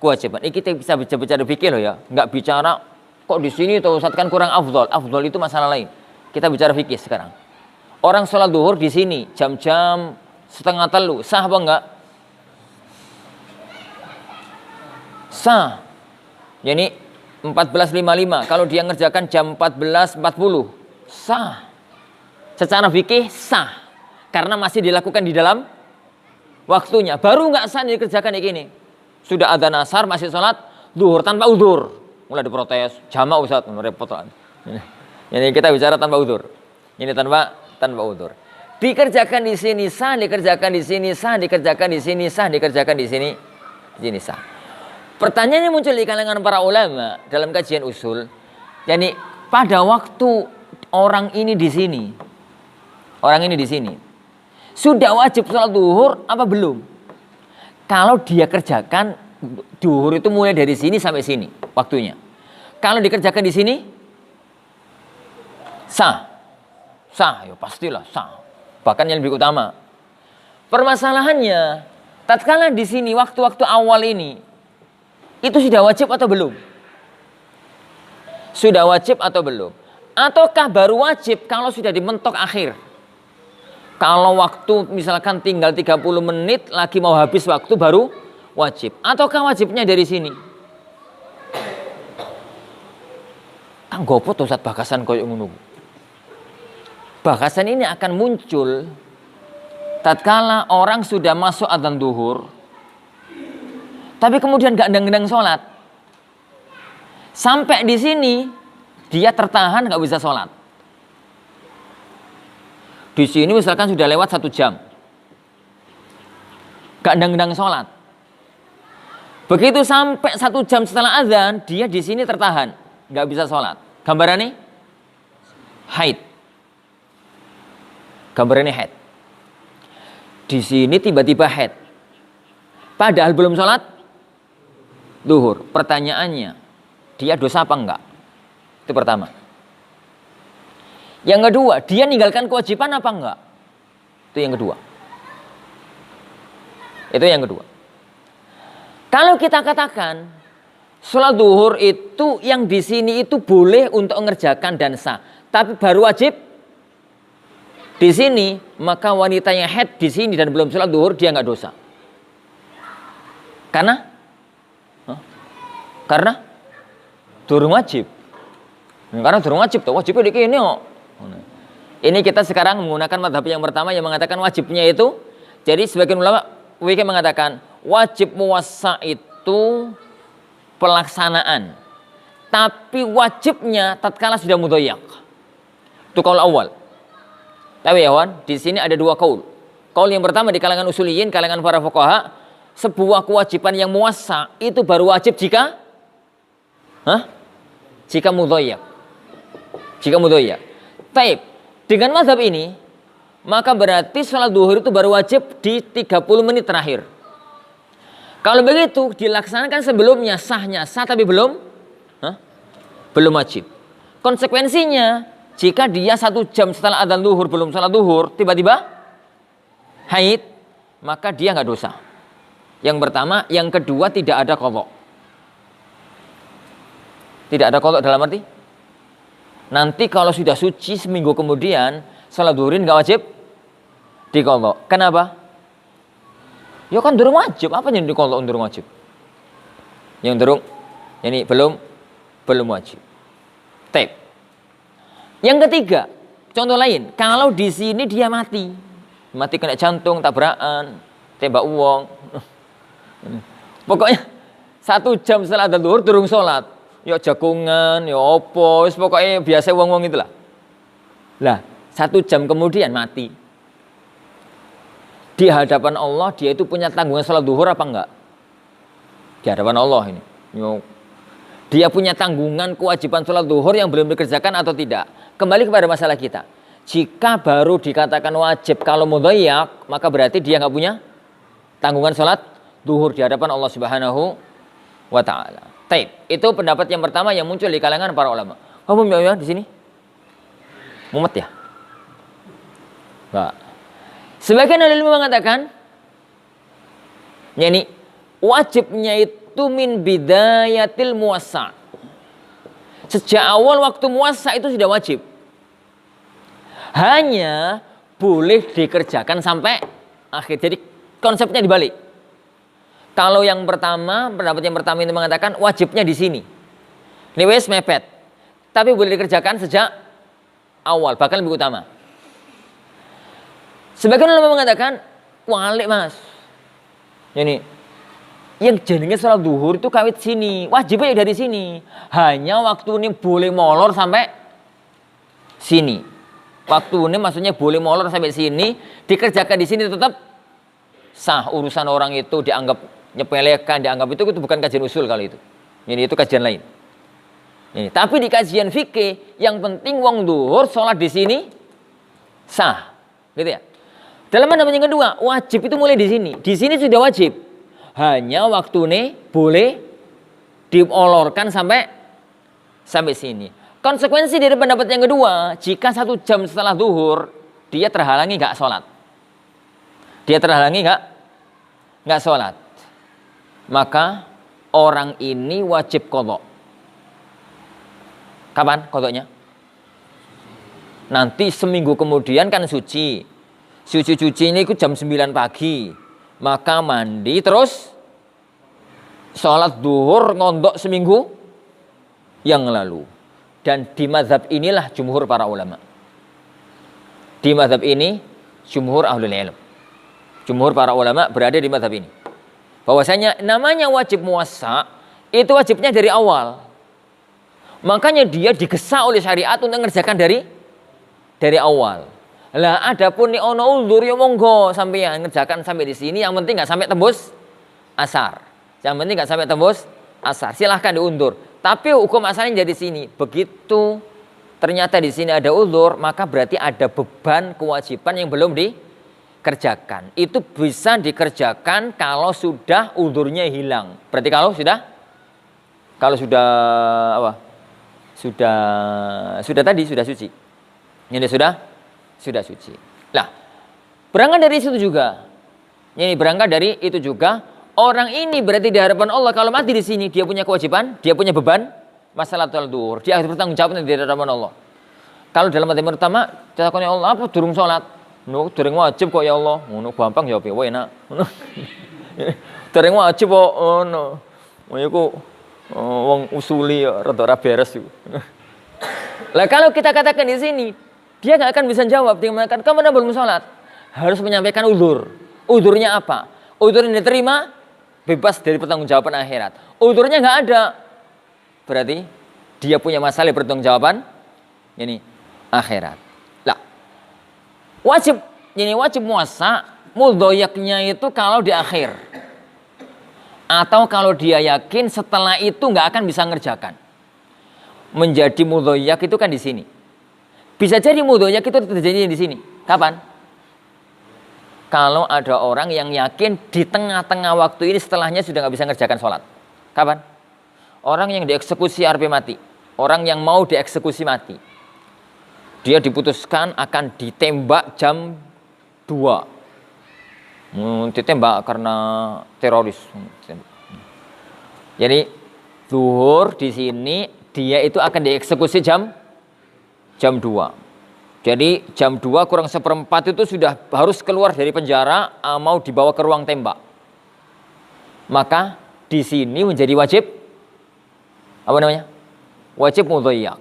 kewajiban. Ini kita bisa bicara fikih loh ya, nggak bicara kok di sini tuh Ustaz kan kurang afdol. Afdol itu masalah lain. Kita bicara fikih sekarang. Orang sholat duhur di sini jam-jam setengah telu, sah apa enggak? Sah. Jadi 14.55. Kalau dia ngerjakan jam 14.40, sah. Secara fikih sah. Karena masih dilakukan di dalam waktunya. Baru enggak sah dikerjakan kayak gini. Sudah adzan asar masih sholat duhur tanpa udzur. Mulai diprotes, jamak Ustaz, repot kan. Ini kita bicara tanpa udzur. Ini tanpa udzur. Dikerjakan di sini sah, dikerjakan di sini sah, dikerjakan di sini sah, dikerjakan di sini sah. Pertanyaannya muncul di kalangan para ulama dalam kajian usul. Yani pada waktu orang ini di sini, sudah wajib sholat duhur apa belum? Kalau dia kerjakan duhur itu mulai dari sini sampai sini waktunya. Kalau dikerjakan di sini sah, ya pastilah sah. Bahkan yang lebih utama. Permasalahannya, tatkala di sini waktu-waktu awal ini itu sudah wajib atau belum? Sudah wajib atau belum? Ataukah baru wajib kalau sudah di mentok akhir? Kalau waktu misalkan tinggal 30 menit lagi mau habis waktu baru wajib. Ataukah wajibnya dari sini? Kang gopo to Ustaz bakasan koyo ngono. Bakasan ini akan muncul tatkala orang sudah masuk adzan duhur tapi kemudian gak gendang-gendang sholat. Sampai di sini dia tertahan gak bisa sholat. Di sini misalkan sudah lewat 1 jam, gak gendang-gendang sholat. Begitu sampai 1 jam setelah azan, dia di sini tertahan, gak bisa sholat. Gambarannya haid. Gambarannya haid. Di sini tiba-tiba haid. Padahal belum sholat duhur. Pertanyaannya, dia dosa apa enggak? Itu pertama. Yang kedua, dia ninggalkan kewajiban apa enggak? Itu yang kedua. Kalau kita katakan sholat duhur itu yang di sini itu boleh untuk mengerjakan dan sah, tapi baru wajib di sini, maka wanita yang haid di sini dan belum sholat duhur dia nggak dosa. Karena durung wajib. Karena durung wajib, wajibnya di ini kok. Ini kita sekarang menggunakan madhab yang pertama yang mengatakan wajibnya itu. Jadi sebagian ulama WK mengatakan wajib muwassa itu pelaksanaan. Tapi wajibnya tatkala sudah mudhoyak. Itu kaul awal. Tapi ya kawan, di sini ada 2 kaul. Kaul yang pertama di kalangan usuliyin, kalangan para fuqaha, sebuah kewajiban yang muwassa itu baru wajib jika mudhoyak. Jika mudhoyak. Taib. Dengan mazhab ini, maka berarti sholat duhur itu baru wajib di 30 menit terakhir. Kalau begitu dilaksanakan sebelumnya sahnya sah tapi belum wajib. Konsekuensinya, jika dia 1 jam setelah adzan duhur belum sholat duhur, tiba-tiba haid, maka dia nggak dosa. Yang pertama, yang kedua tidak ada qadha. Tidak ada qadha dalam arti nanti kalau sudah suci seminggu kemudian sholat duhurin nggak wajib diqadha. Kenapa? Ya kan durung wajib, apa yang dikolok durung wajib? Yang durung, ini belum wajib. Taib. Yang ketiga, contoh lain, kalau di sini dia mati kena jantung, tabrakan, tembak uang. Pokoknya 1 jam setelah adzan zuhur durung sholat. Ya jagungan, ya opo, pokoknya biasa wong-wong itulah. Lah, 1 jam kemudian mati. Di hadapan Allah dia itu punya tanggungan sholat zuhur apa enggak? Di hadapan Allah ini. Dia punya tanggungan kewajiban sholat zuhur yang belum dikerjakan atau tidak? Kembali kepada masalah kita. Jika baru dikatakan wajib kalau mudhayyak, maka berarti dia nggak punya tanggungan sholat zuhur di hadapan Allah Subhanahu wa Ta'ala. Taib. Itu pendapat yang pertama yang muncul di kalangan para ulama. Kamu ya di sini? Mumet ya? Enggak. Sebagian ahli ilmu mengatakan, yakni wajibnya itu min bidayatil muwassa. Sejak awal waktu muwassa itu sudah wajib. Hanya boleh dikerjakan sampai akhir. Jadi konsepnya dibalik. Kalau yang pertama, pendapat yang pertama itu mengatakan wajibnya di sini. Ini wes mepet. Tapi boleh dikerjakan sejak awal, bahkan lebih utama. Sebagian ulama mengatakan walik mas. Ini yang jenenge sholat zuhur itu kawit sini, wajibnya dari sini. Hanya waktu ini boleh molor sampai sini. Waktu ini maksudnya boleh molor sampai sini, dikerjakan di sini tetap sah. Urusan orang itu dianggap nyepelekan, dianggap itu bukan kajian usul kalau itu. Ini itu kajian lain. Ini. Tapi di kajian fikih yang penting wong zuhur sholat di sini sah, gitu ya. Dalam pandangan yang kedua, wajib itu mulai di sini. Di sini sudah wajib. Hanya waktu ini boleh diolorkan sampai sini. Konsekuensi dari pendapat yang kedua, jika 1 jam setelah zuhur dia terhalangi nggak sholat, dia terhalangi nggak sholat, maka orang ini wajib qadha. Kapan qadhanya? Nanti seminggu kemudian kan suci. Suci ini jam 9 pagi. Maka mandi terus sholat zuhur ngondok seminggu yang lalu. Dan di mazhab inilah jumhur para ulama. Di mazhab ini jumhur ahlul ilm. Jumhur para ulama berada di mazhab ini. Bahwasanya namanya wajib muwassa itu wajibnya dari awal. Makanya dia digesa oleh syariat untuk mengerjakan dari awal. Lah adapun ni ono uzur ya monggo sampeyan ngerjakan sampai di sini, yang penting enggak sampai tembus asar. Yang penting enggak sampai tembus asar. Silahkan diundur. Tapi hukum asalnya dari sini. Begitu ternyata di sini ada uzur, maka berarti ada beban kewajiban yang belum dikerjakan. Itu bisa dikerjakan kalau sudah uzurnya hilang. Berarti kalau sudah apa? Sudah tadi sudah suci. Ini sudah suci. Lah, berangkat dari situ juga. Ini berangkat dari itu juga. Orang ini berarti di hadapan Allah kalau mati di sini dia punya kewajiban, dia punya beban masalah zuhur. Dia harus bertanggung jawab di hadapan Allah. Kalau dalam hati pertama, ditakoni Allah apa durung salat? No, durung wajib kok ya Allah. Ngono gampang jawab wae enak. Durung wajib kok ngono. Iku wong usuli rada ora beres iku. Lah kalau kita katakan di sini, dia nggak akan bisa jawab. Dia mengatakan, kamu mana belum sholat? Harus menyampaikan uzur. Uzurnya apa? Uzur yang diterima, bebas dari pertanggungjawaban akhirat. Uzurnya nggak ada. Berarti dia punya masalah pertanggungjawaban ini akhirat. Lah, wajib muwassa, mudhoyaknya itu kalau di akhir. Atau kalau dia yakin setelah itu nggak akan bisa ngerjakan. Menjadi mudhoyak itu kan di sini. Bisa jadi mudhoyak itu terjadi di sini. Kapan? Kalau ada orang yang yakin di tengah-tengah waktu ini setelahnya sudah nggak bisa ngerjakan sholat. Kapan? Orang yang dieksekusi RP mati. Orang yang mau dieksekusi mati. Dia diputuskan akan ditembak jam 2. Ditembak karena teroris. Jadi zuhur di sini dia itu akan dieksekusi jam 2. Jadi jam 2 kurang 1/4 itu sudah harus keluar dari penjara, mau dibawa ke ruang tembak. Maka di sini menjadi wajib apa namanya? Wajib mudhayyak.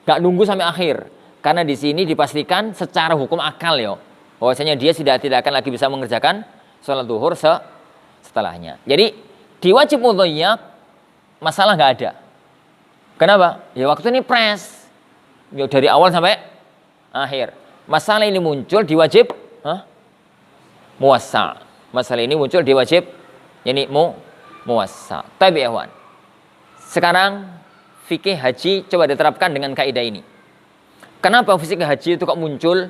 Gak nunggu sampai akhir. Karena di sini dipastikan secara hukum akal ya, bahwasanya dia tidak akan lagi bisa mengerjakan sholat duhur setelahnya. Jadi di wajib mudhayyak masalah nggak ada. Kenapa? Ya waktu ini pres. Ya, dari awal sampai akhir. Masalah ini muncul di wajib muwassa. Masalah ini muncul di wajib yani muwassa. Tapi ya, sekarang fikih haji coba diterapkan dengan kaidah ini. Kenapa fikih haji itu kok muncul?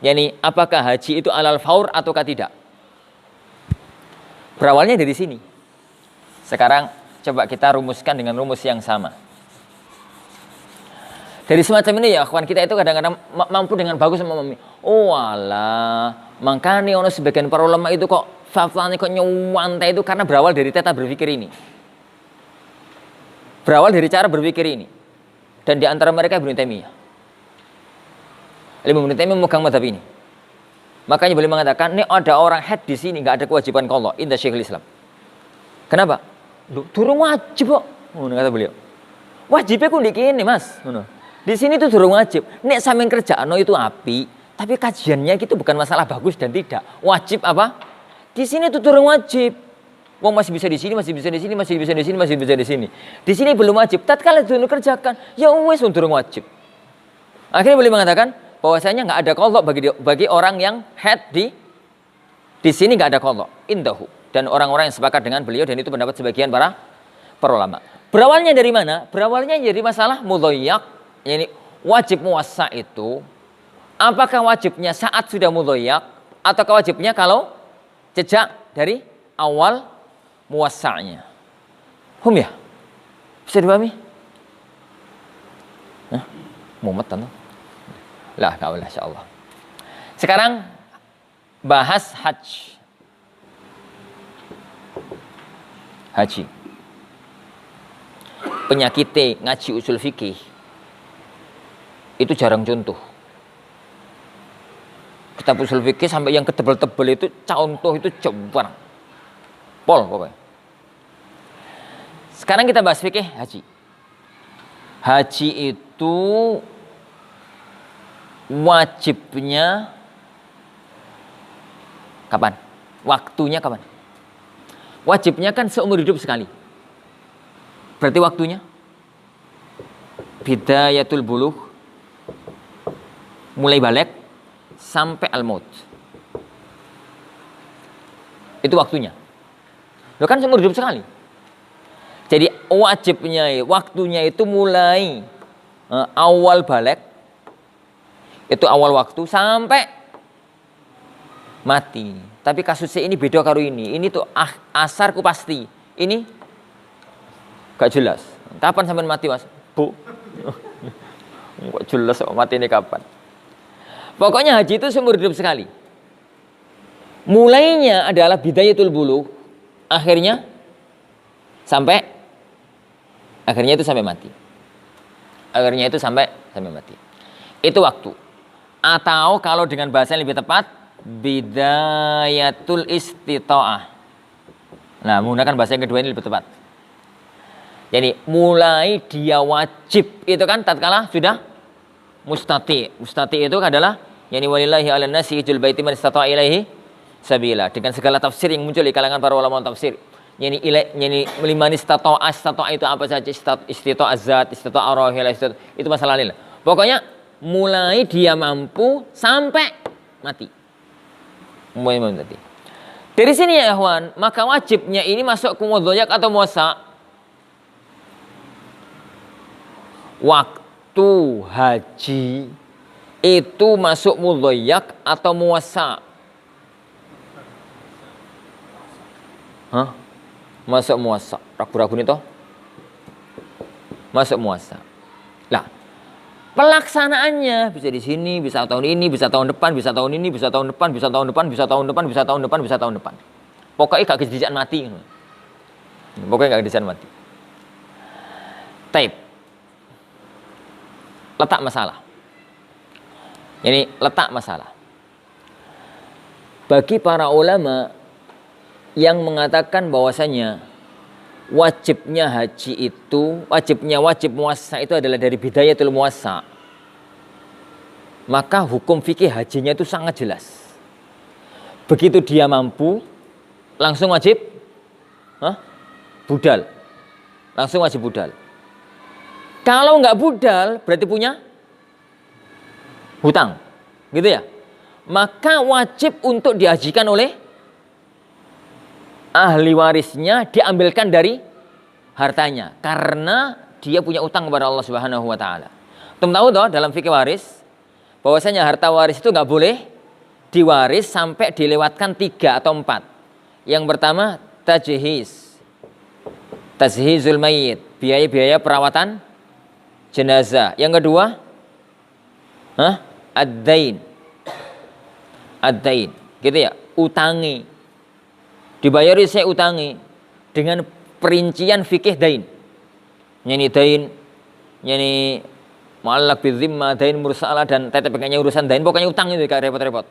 Yani apakah haji itu alal faur ataukah tidak? Berawalnya dari sini. Sekarang coba kita rumuskan dengan rumus yang sama. Dari semacam ini ya, kawan kita itu kadang-kadang mampu dengan bagus memahami. Oh alah, makanya ono sebagian para ulama itu kok fatwanya kok nyuwantai itu karena berawal dari tata berpikir ini. Berawal dari cara berpikir ini. Dan di antara mereka Ibnu Taimiyah. Ibnu Taimiyah memegang mazhab ini. Makanya boleh mengatakan, ini ada orang haid di sini nggak ada kewajiban qadha inda Syekhul Islam. Kenapa? Durung wajib kok. Ngono kata beliau. Wajibnya ku ndek kene, Mas. Ngono. Di sini itu durung wajib. Nek sampean kerjaano itu api, tapi kajiannya itu bukan masalah bagus dan tidak. Wajib apa? Di sini itu durung wajib. Wong masih bisa di sini, masih bisa di sini, masih bisa di sini, masih bisa di sini. Di sini belum wajib. Tatkala durung kerjakan, ya wis durung wajib. Akhirnya boleh mengatakan bahwasanya nggak ada qadha bagi orang yang haid di sini nggak ada qadha indahu, dan orang-orang yang sepakat dengan beliau, dan itu pendapat sebagian para ulama. Berawalnya dari mana? Berawalnya dari masalah mudhayyak, yani wajib muwassa itu apakah wajibnya saat sudah mudhayyak atau wajibnya kalau jejak dari awal muwassa'nya. Ya? Bisa dipahami? Mumet tuh. Lah, enggak boleh insyaallah. Sekarang bahas haji. Penyakitnya ngaji usul fikih itu jarang contoh. Kitab usul fikih sampai yang ketebel-tebel itu contoh itu jarang. Pol pokoknya. Sekarang kita bahas fikih haji. Haji itu wajibnya kapan? Waktunya kapan? Wajibnya kan seumur hidup sekali. Berarti waktunya bidayatul bulugh, mulai balik sampai al-maut. Itu waktunya. Lo kan seumur hidup sekali. Jadi wajibnya, waktunya itu mulai awal balik, itu awal waktu sampai mati. Tapi kasusnya ini beda karo ini. Ini tuh asarku pasti. Ini gak jelas. Kapan sampai mati, Mas? Bu. Kok jelas kok mati ini kapan? Pokoknya haji itu seumur hidup sekali. Mulainya adalah bidayatul bulugh, akhirnya itu sampai mati. Akhirnya itu sampai mati. Itu waktu. Atau kalau dengan bahasa yang lebih tepat, bidayatul istita'ah. Nah, menggunakan bahasa yang kedua ini lebih tepat. Jadi mulai dia wajib itu kan tatkala sudah mustati. Mustati itu adalah yani walillahi 'alan nasi hijjul baiti man istata'a ilaihi sabila. Dengan segala tafsir yang muncul di kalangan para ulama tafsir. Yani liman istata'a itu apa saja? Istita'a zat, istita'a rahil, itu masalah lain. Pokoknya mulai dia mampu sampai mati. Mulai mati. Dari sini ya ikhwan, maka wajibnya ini masuk ke mudhayyak atau muwassa'? Waktu haji itu masuk mudhayyak atau muwassa'? Masuk muwassa'. Ragu-ragu nih toh. Masuk muwassa'. Lah, pelaksanaannya bisa di sini, bisa tahun ini, bisa tahun depan, bisa tahun ini, bisa tahun depan, bisa tahun depan, bisa tahun depan, bisa tahun depan, bisa tahun depan. Pokoknya gak kejadian mati. Pokoknya gak kejadian mati. Taib. Letak masalah. Ini letak masalah. Bagi para ulama yang mengatakan bahwasanya wajibnya haji itu, wajib muassa itu adalah dari bidayatul muassa, maka hukum fikih hajinya itu sangat jelas. Begitu dia mampu, langsung wajib budal. Langsung wajib budal. Kalau nggak budal, berarti punya hutang. Gitu ya. Maka wajib untuk dihajikan oleh ahli warisnya, diambilkan dari hartanya. Karena dia punya utang kepada Allah Subhanahu wa Ta'ala. Teman tahu toh dalam fikih waris, bahwasanya harta waris itu nggak boleh diwaris sampai dilewatkan 3 atau 4. Yang pertama, tajhizul mayyit, biaya-biaya perawatan jenazah. Yang kedua, ad-dain, gitu ya, utangi. Dibayari saya utangi dengan perincian fikih dain. Yani dain, yani mu'allaq bidzimma, dain mursalah, dan tete pegangnya urusan dain, pokoknya utang itu kayak repot-repot.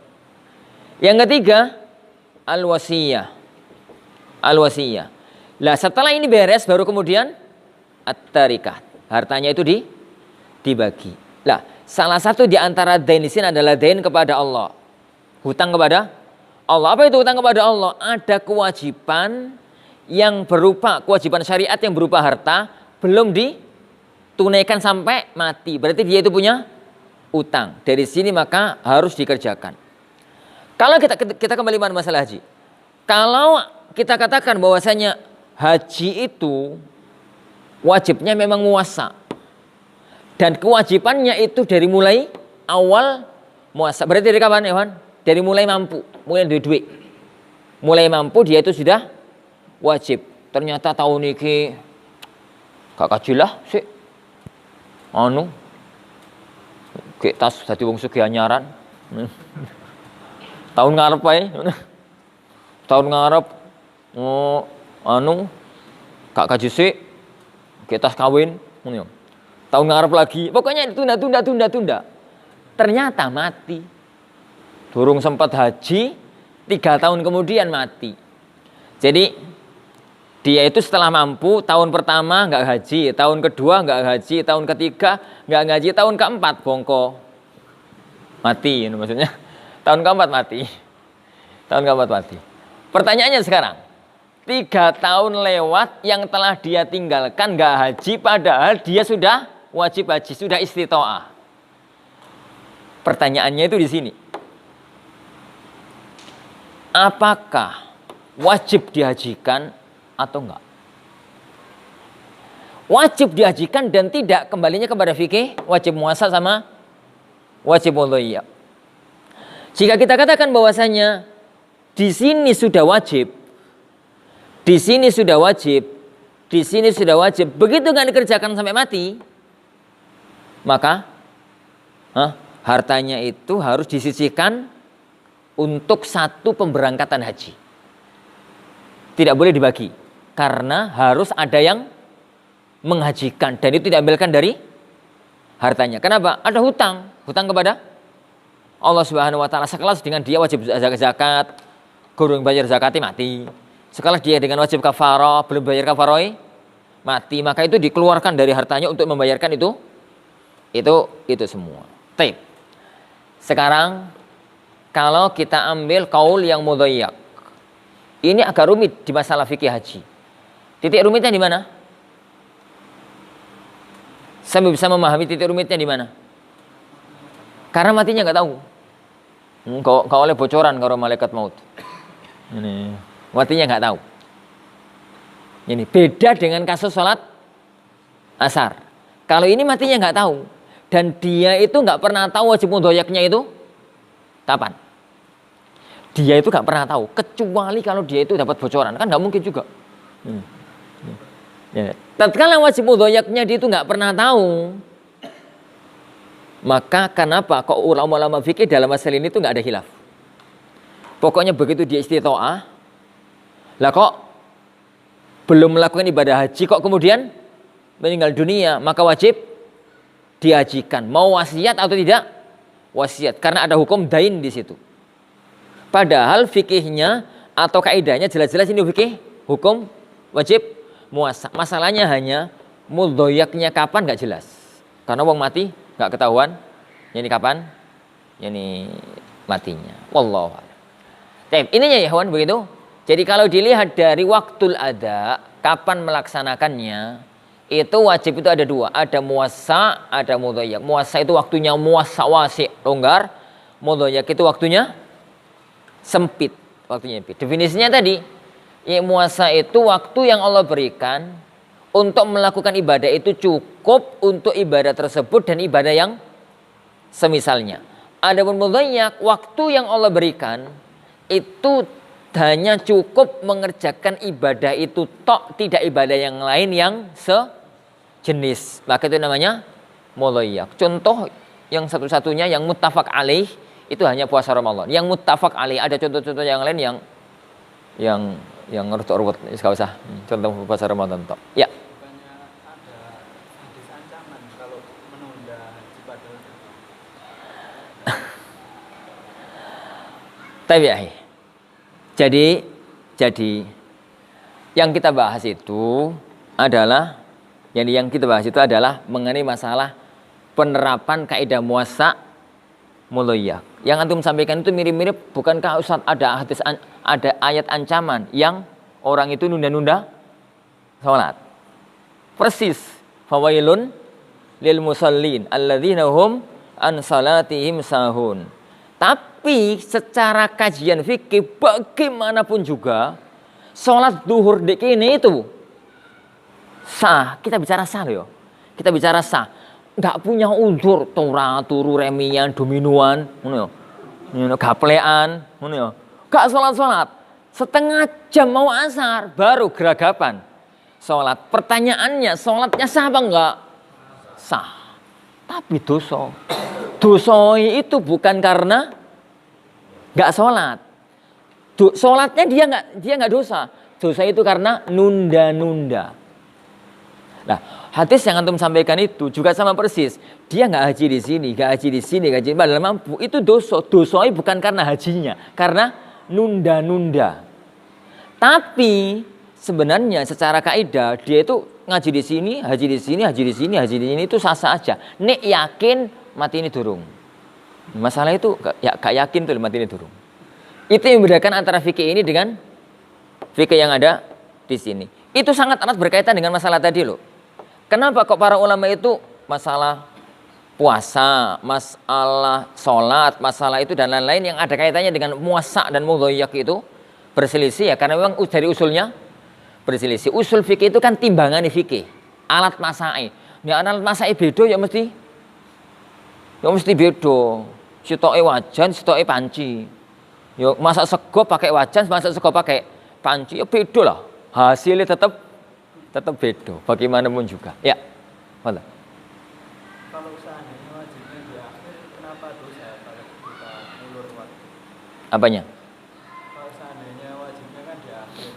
Yang ketiga, al-wasiyah. Al-wasiyah. Lah setelah ini beres baru kemudian at-tarikah. Hartanya itu dibagi. Lah, salah satu di antara dain di sini adalah dain kepada Allah. Hutang kepada Allah. Apa itu hutang kepada Allah? Ada kewajiban yang berupa kewajiban syariat yang berupa harta belum ditunaikan sampai mati. Berarti dia itu punya utang. Dari sini maka harus dikerjakan. Kalau kita kembali pada masalah haji. Kalau kita katakan bahwasanya haji itu wajibnya memang muassa. Dan kewajibannya itu dari mulai awal muassa. Berarti dari kapan, Ewan? Dari mulai mampu, mulai duit. Mulai mampu dia itu sudah wajib. Ternyata tahun ini gak kajilah sih. Kayak tas dadi wong sugih anyaran. Tahun ngarep ae. Tahun ngarep gak kaji sih. Kayak tas kawin. Tahun ngarep lagi. Pokoknya tunda. Ternyata mati. Durung sempat haji, 3 tahun kemudian mati. Jadi dia itu setelah mampu, tahun pertama nggak haji, tahun kedua nggak haji, tahun ketiga nggak haji, tahun keempat bongko mati, maksudnya tahun keempat mati. Tahun keempat mati. Pertanyaannya sekarang, 3 tahun lewat yang telah dia tinggalkan nggak haji, padahal dia sudah wajib haji, sudah istitoah. Pertanyaannya itu di sini. Apakah wajib dihajikan atau enggak? Wajib dihajikan dan tidak, kembalinya kepada fikih wajib muassa sama wajib udhiyah. Jika kita katakan bahwasanya di sini sudah wajib, di sini sudah wajib, di sini sudah wajib, begitu nggak dikerjakan sampai mati, maka hartanya itu harus disisihkan untuk satu pemberangkatan haji. Tidak boleh dibagi. Karena harus ada yang menghajikan. Dan itu diambilkan dari hartanya. Kenapa? Ada hutang. Hutang kepada Allah Subhanahu wa Ta'ala. Sekelas dengan dia wajib zakat. Gurung bayar zakatnya mati. Sekelas dia dengan wajib kafarah. Belum bayar kafarah mati. Maka itu dikeluarkan dari hartanya untuk membayarkan itu semua. Taib. Sekarang kalau kita ambil kaul yang mudhayyak, ini agak rumit di masalah fikih haji. Titik rumitnya di mana? Saya bisa memahami titik rumitnya di mana? Karena matinya nggak tahu. Kau oleh bocoran kalau malaikat maut. Ini matinya nggak tahu. Ini beda dengan kasus sholat asar. Kalau ini matinya nggak tahu dan dia itu nggak pernah tahu wajib mudhayyaknya itu kapan? Dia itu gak pernah tahu, kecuali kalau dia itu dapat bocoran, kan gak mungkin juga. Tatkala wajib mudhayyaknya dia itu gak pernah tahu, maka kenapa kok ulama-ulama fikih dalam masalah ini itu gak ada khilaf? Pokoknya begitu dia istitoah, lah kok belum melakukan ibadah haji, kok kemudian meninggal dunia, maka wajib dihajikan. Mau wasiat atau tidak? Wasiat, karena ada hukum dain di situ. Padahal fikihnya atau kaidahnya jelas-jelas ini fikih hukum wajib muasa. Masalahnya hanya mudhoyaknya kapan nggak jelas. Karena wong mati nggak ketahuan. Ini kapan? Ini matinya. Wallahu a'lam. Ininya ya kawan begitu. Jadi kalau dilihat dari waktul ada, kapan melaksanakannya, itu wajib itu ada dua. Ada muasa, ada mudhoyak. Muasa itu waktunya muasa wasi, longgar. Mudhoyak itu waktunya sempit. Waktunya sempit. Definisinya tadi, ya muasa itu waktu yang Allah berikan untuk melakukan ibadah itu cukup untuk ibadah tersebut dan ibadah yang semisalnya. Adapun mudhoyak, waktu yang Allah berikan itu hanya cukup mengerjakan ibadah itu tok, tidak ibadah yang lain yang sejenis. Maka itu namanya mudhoyak. Contoh yang satu-satunya yang muttafaq alaih itu hanya puasa Ramadan. Yang muttafaq alaih, ada contoh-contoh yang lain yang ngerut-ngerut, enggak usah. Contoh puasa Ramadan tok. Ya. Tabi'ah. Jadi yang kita bahas itu adalah mengenai masalah penerapan kaidah muasa mudhoyak. Yang antum sampaikan itu mirip-mirip, bukankah Ustaz ada ayat ancaman yang orang itu nunda-nunda salat? Persis. Fawailun lil musallin alladzina hum an salatihim sahun. Tapi secara kajian fikih bagaimanapun juga sholat duhur di kini itu sah. Kita bicara sah loh. Kita bicara sah. Nggak punya unsur turu remian dominuan, gaplean, nggak sholat. Setengah jam mau asar baru geragapan sholat. Pertanyaannya sholatnya sah apa enggak? Sah. Tapi dosa. Dosa itu bukan karena nggak sholat. Sholatnya dia nggak dosa. Dosa itu karena nunda-nunda. Nah, hadis yang antum sampaikan itu juga sama persis. Dia nggak haji di sini, nggak haji di sini, nggak haji padahal mampu. Itu dosa. Dosanya bukan karena hajinya, karena nunda-nunda. Tapi sebenarnya secara kaidah dia itu ngaji di sini, haji di sini, haji di sini, haji di sini itu sah-sah aja. Nek yakin mati ini durung. Masalah itu gak yakin tuh mati ini durung. Itu yang membedakan antara fikih ini dengan fikih yang ada di sini. Itu sangat erat berkaitan dengan masalah tadi loh. Kenapa kok para ulama itu masalah puasa, masalah sholat, masalah itu dan lain-lain yang ada kaitannya dengan muasa dan mudhoyak itu berselisih ya, karena memang dari usulnya berselisih. Usul fikih itu kan timbangan fikih, alat masai. Ya alat masai beda ya mesti beda. Sitoke wajan, sitoke panci. Ya masak sego pakai wajan, masak sego pakai panci ya beda lah. Hasilnya tetap beda. Bagaimanapun juga. Ya. Mana? Kalau seandainya wajibnya di akhir, kenapa dosa kalau kita ulur waktu? Apanya? Kalau seandainya wajibnya kan di akhir,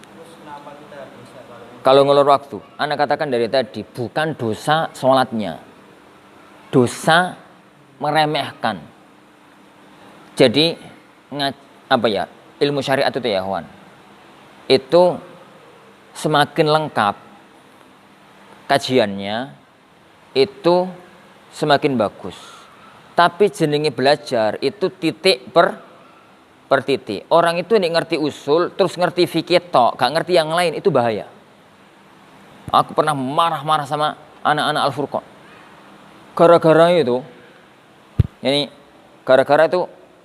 terus kenapa kita dosa kalau ngulur waktu? Anda katakan dari tadi bukan dosa sholatnya, dosa meremehkan. Jadi ilmu syariat itu ya kawan, itu semakin lengkap kajiannya itu semakin bagus. Tapi jenenge belajar itu titik per titik. Orang itu nih ngerti usul terus ngerti fikih tok, gak ngerti yang lain, itu bahaya. Aku pernah marah-marah sama anak-anak Al-Furqan. Gara-gara itu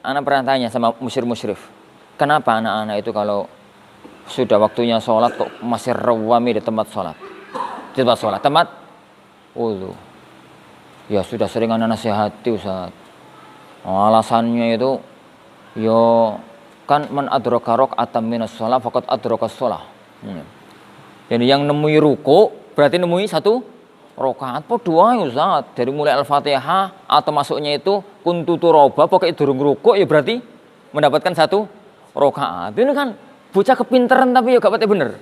anak pernah tanya sama musyrif. Kenapa anak-anak itu kalau sudah waktunya sholat kok masih rawami di tempat sholat? Di tempat sholat, tempat wudu. Ya sudah sering anak nasihati Ustaz. Alasannya itu kan man adraka rak'atan minas shalah faqad adrakas shalah. Jadi yang nemui ruku berarti nemui satu rakaat. Padha ya Ustaz, dari mulai Al-Fatihah atau masuknya itu kuntu turaba pokoknya durung ruku ya berarti mendapatkan satu rakaat. Ini kan bocah kepinteran tapi ya gak pati bener.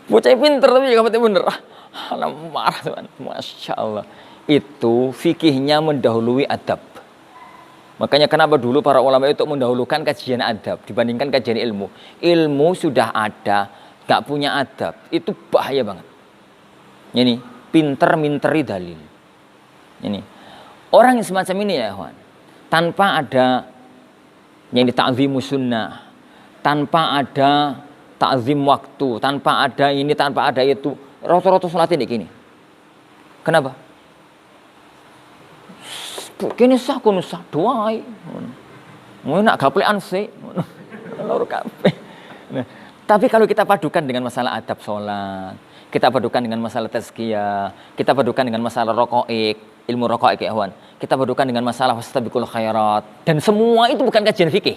Bocah pinter tapi ya gak pati bener. Anak marah teman. Masya Allah. Itu fikihnya mendahului adab. Makanya kenapa dulu para ulama itu mendahulukan kajian adab dibandingkan kajian ilmu. Ilmu sudah ada, gak punya adab, itu bahaya banget. Ini pinter-minteri dalil. Ini orang yang semacam ini ya, kawan, tanpa ada yang ta'zimu sunnah, tanpa ada ta'zim waktu, tanpa ada ini, tanpa ada itu, roto-roto sholat ini gini. Kenapa? Kini sah kuno sah doai. Mau nak gaplean sih. Loro kabeh. Nah, tapi kalau kita padukan dengan masalah adab sholat, kita padukan dengan masalah tazkiyah, kita padukan dengan masalah raqaiq, ilmu raqaiq ya kawan. Kita padukan dengan masalah fastabiqul khairat, dan semua itu bukan kajian fikih.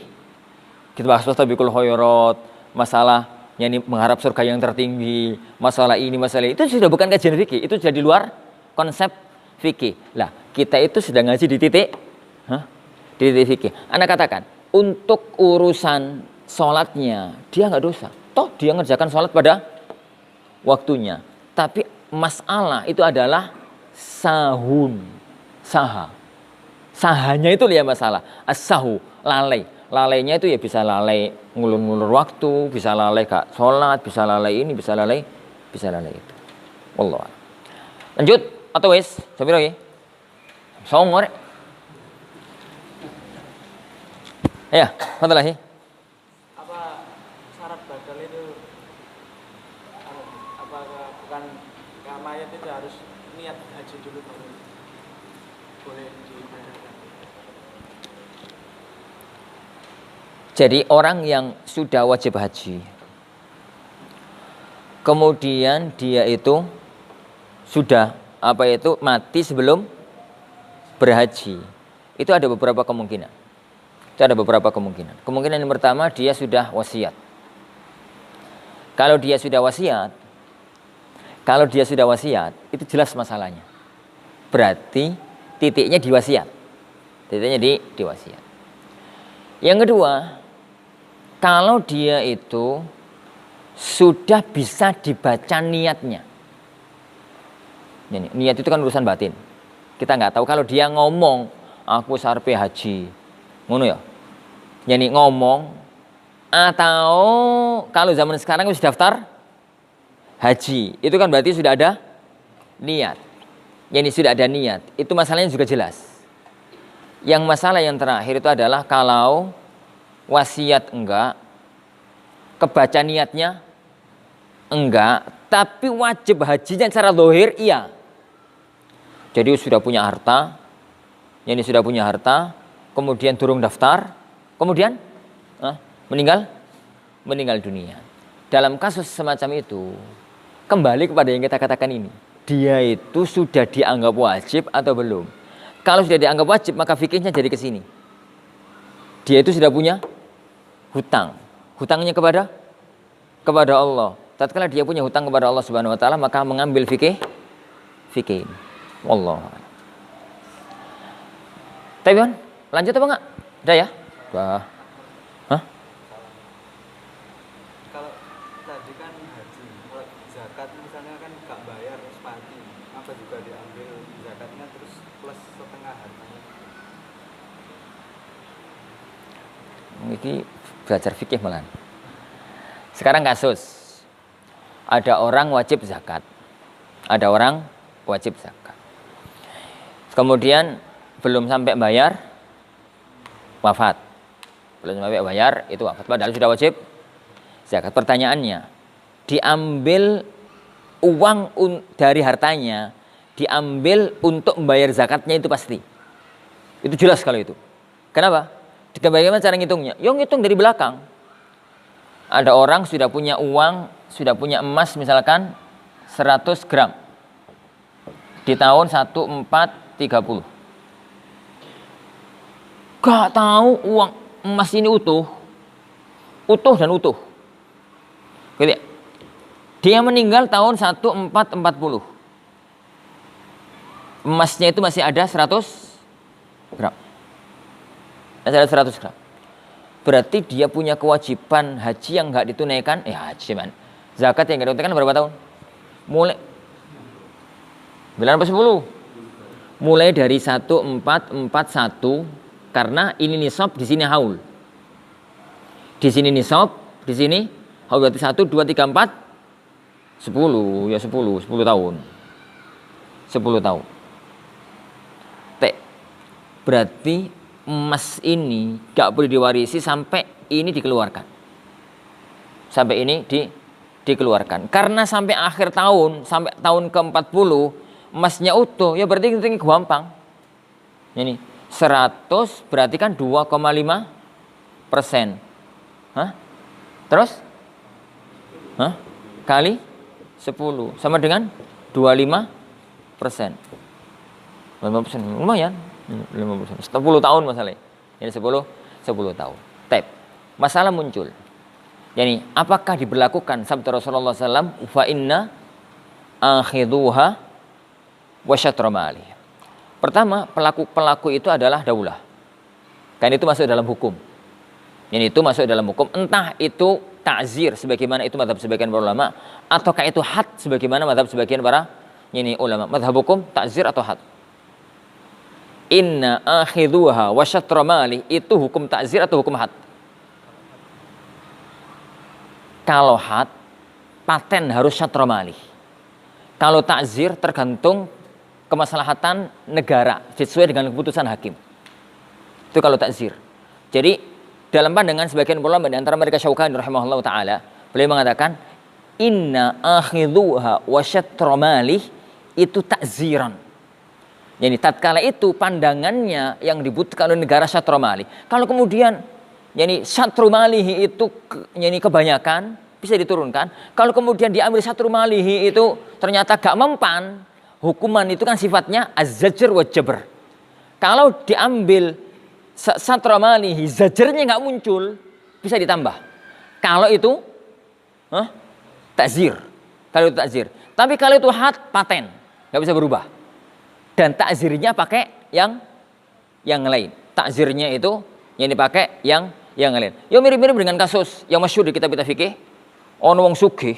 Kita bahas fastabiqul khairat, masalah yakni mengharap surga yang tertinggi, masalah ini, masalah itu sudah bukan kajian fikih, itu sudah di luar konsep fikih. Lah, kita itu sedang ngaji di titik di titik fikih. Anda katakan, untuk urusan sholatnya dia nggak dosa. Toh dia ngerjakan sholat pada waktunya. Tapi masalah itu adalah sahun, saha. Sahanya itu ya masalah. As-sahu, lalai. Lalainya itu ya bisa lalai ngulur-ngulur waktu, bisa lalai gak sholat, bisa lalai ini, bisa lalai itu. Wallah. Lanjut atau wis? Sampai lagi. Songor. Ya, mana lagi? Apa syarat batal itu? Apakah bukan kamayat itu harus niat haji dulu baru boleh diibadatkan? Jadi orang yang sudah wajib haji, kemudian dia itu sudah mati sebelum berhaji, itu ada beberapa kemungkinan. Kemungkinan yang pertama, dia sudah wasiat. Kalau dia sudah wasiat, itu jelas masalahnya. Berarti titiknya di wasiat. Di wasiat. Yang kedua, kalau dia itu sudah bisa dibaca niatnya. Niat itu kan urusan batin. Kita nggak tahu kalau dia ngomong, aku sarpe haji. Ngono ya. Yani ngomong, atau kalau zaman sekarang sudah daftar haji, itu kan berarti sudah ada niat. Yani sudah ada niat. Itu masalahnya juga jelas. Yang masalah yang terakhir itu adalah kalau wasiat enggak, kebaca niatnya enggak, tapi wajib hajinya secara zahir iya. Jadi sudah punya harta, kemudian durung daftar, kemudian meninggal dunia. Dalam kasus semacam itu, kembali kepada yang kita katakan ini, dia itu sudah dianggap wajib atau belum? Kalau sudah dianggap wajib, maka fikihnya jadi ke sini. Dia itu sudah punya hutang. Hutangnya kepada Allah. Tatkala dia punya hutang kepada Allah Subhanahu wa taala, maka mengambil fikih ini. Wallah. Tapi kan, lanjut apa enggak? Udah ya? Wah. Hah? Kalau tadi kan haji, kalau zakat misalnya kan nggak bayar sepati, apa juga diambil zakatnya terus plus setengah hartanya. Ini belajar fikih malah. Sekarang kasus, ada orang wajib zakat, kemudian belum sampai bayar, wafat. Itu wafat, padahal sudah wajib zakat. Pertanyaannya, diambil uang dari hartanya, diambil untuk membayar zakatnya itu pasti. Itu jelas kalau itu. Kenapa? Bagaimana cara ngitungnya? Yang ngitung dari belakang. Ada orang sudah punya uang, sudah punya emas misalkan 100 gram. Di tahun 1430. Gak tahu uang emas ini utuh dan utuh. Gitu ya? Dia meninggal tahun 1440. Emasnya itu masih ada 100 gram. Masih ada 100 gram. Berarti dia punya kewajiban haji yang enggak ditunaikan. Haji man. Zakat yang enggak ditunaikan berapa tahun? Mulai 9 atau 10? Mulai dari 1441 Karena ini nisab, di sini haul. Di sini nisab, di sini haul, berarti 1, 2, 3, 4, 10. Ya 10 tahun. 10 tahun. Berarti emas ini gak boleh diwarisi sampai ini dikeluarkan. Sampai ini dikeluarkan. Karena sampai akhir tahun, sampai tahun ke-40, emasnya utuh, ya berarti itu gampang. Ini 100 berarti kan 2,5%. Hah? Terus? Hah? Kali 10 sama dengan 25%. 5%. Lumayan. 50%. 10 tahun masalahnya. Ini 10 tahun. Masalah muncul. Yani apakah diberlakukan sabda Rasulullah SAW, fa inna akhiduha wa syatra mali. Pertama, pelaku itu adalah daulah. Kan itu masuk dalam hukum. Yani itu masuk dalam hukum. Entah itu ta'zir sebagaimana itu mazhab sebagian para ulama, ataukah itu had sebagaimana mazhab sebagian para ulama. Mazhab hukum ta'zir atau had. Inna akhiduha wa syatra mali itu hukum ta'zir atau hukum had? Kalau had, paten harus syatra mali. Kalau ta'zir tergantung kemaslahatan negara sesuai dengan keputusan hakim. Itu kalau ta'zir. Jadi dalam pandangan sebagian ulama, di antara mereka Syaukani rahimahullah taala, beliau mengatakan inna akhiduha wa syatra mali itu ta'ziran. Yani tatkala itu pandangannya yang dibutuhkan oleh negara syatra mali. Kalau kemudian yani syatru malihi itu kebanyakan bisa diturunkan. Kalau kemudian diambil syatru malihi itu ternyata gak mempan, hukuman itu kan sifatnya az-zajr wa jabr. Kalau diambil syatru malihi, zajrnya gak muncul, bisa ditambah. Kalau itu ta'zir. Kalau itu ta'zir. Tapi kalau itu had, paten, gak bisa berubah. Dan takzirnya pakai yang lain. Takzirnya itu yang dipakai yang lain. Ya mirip-mirip dengan kasus yang masyhur di kitab fikih. Ono wong sugih.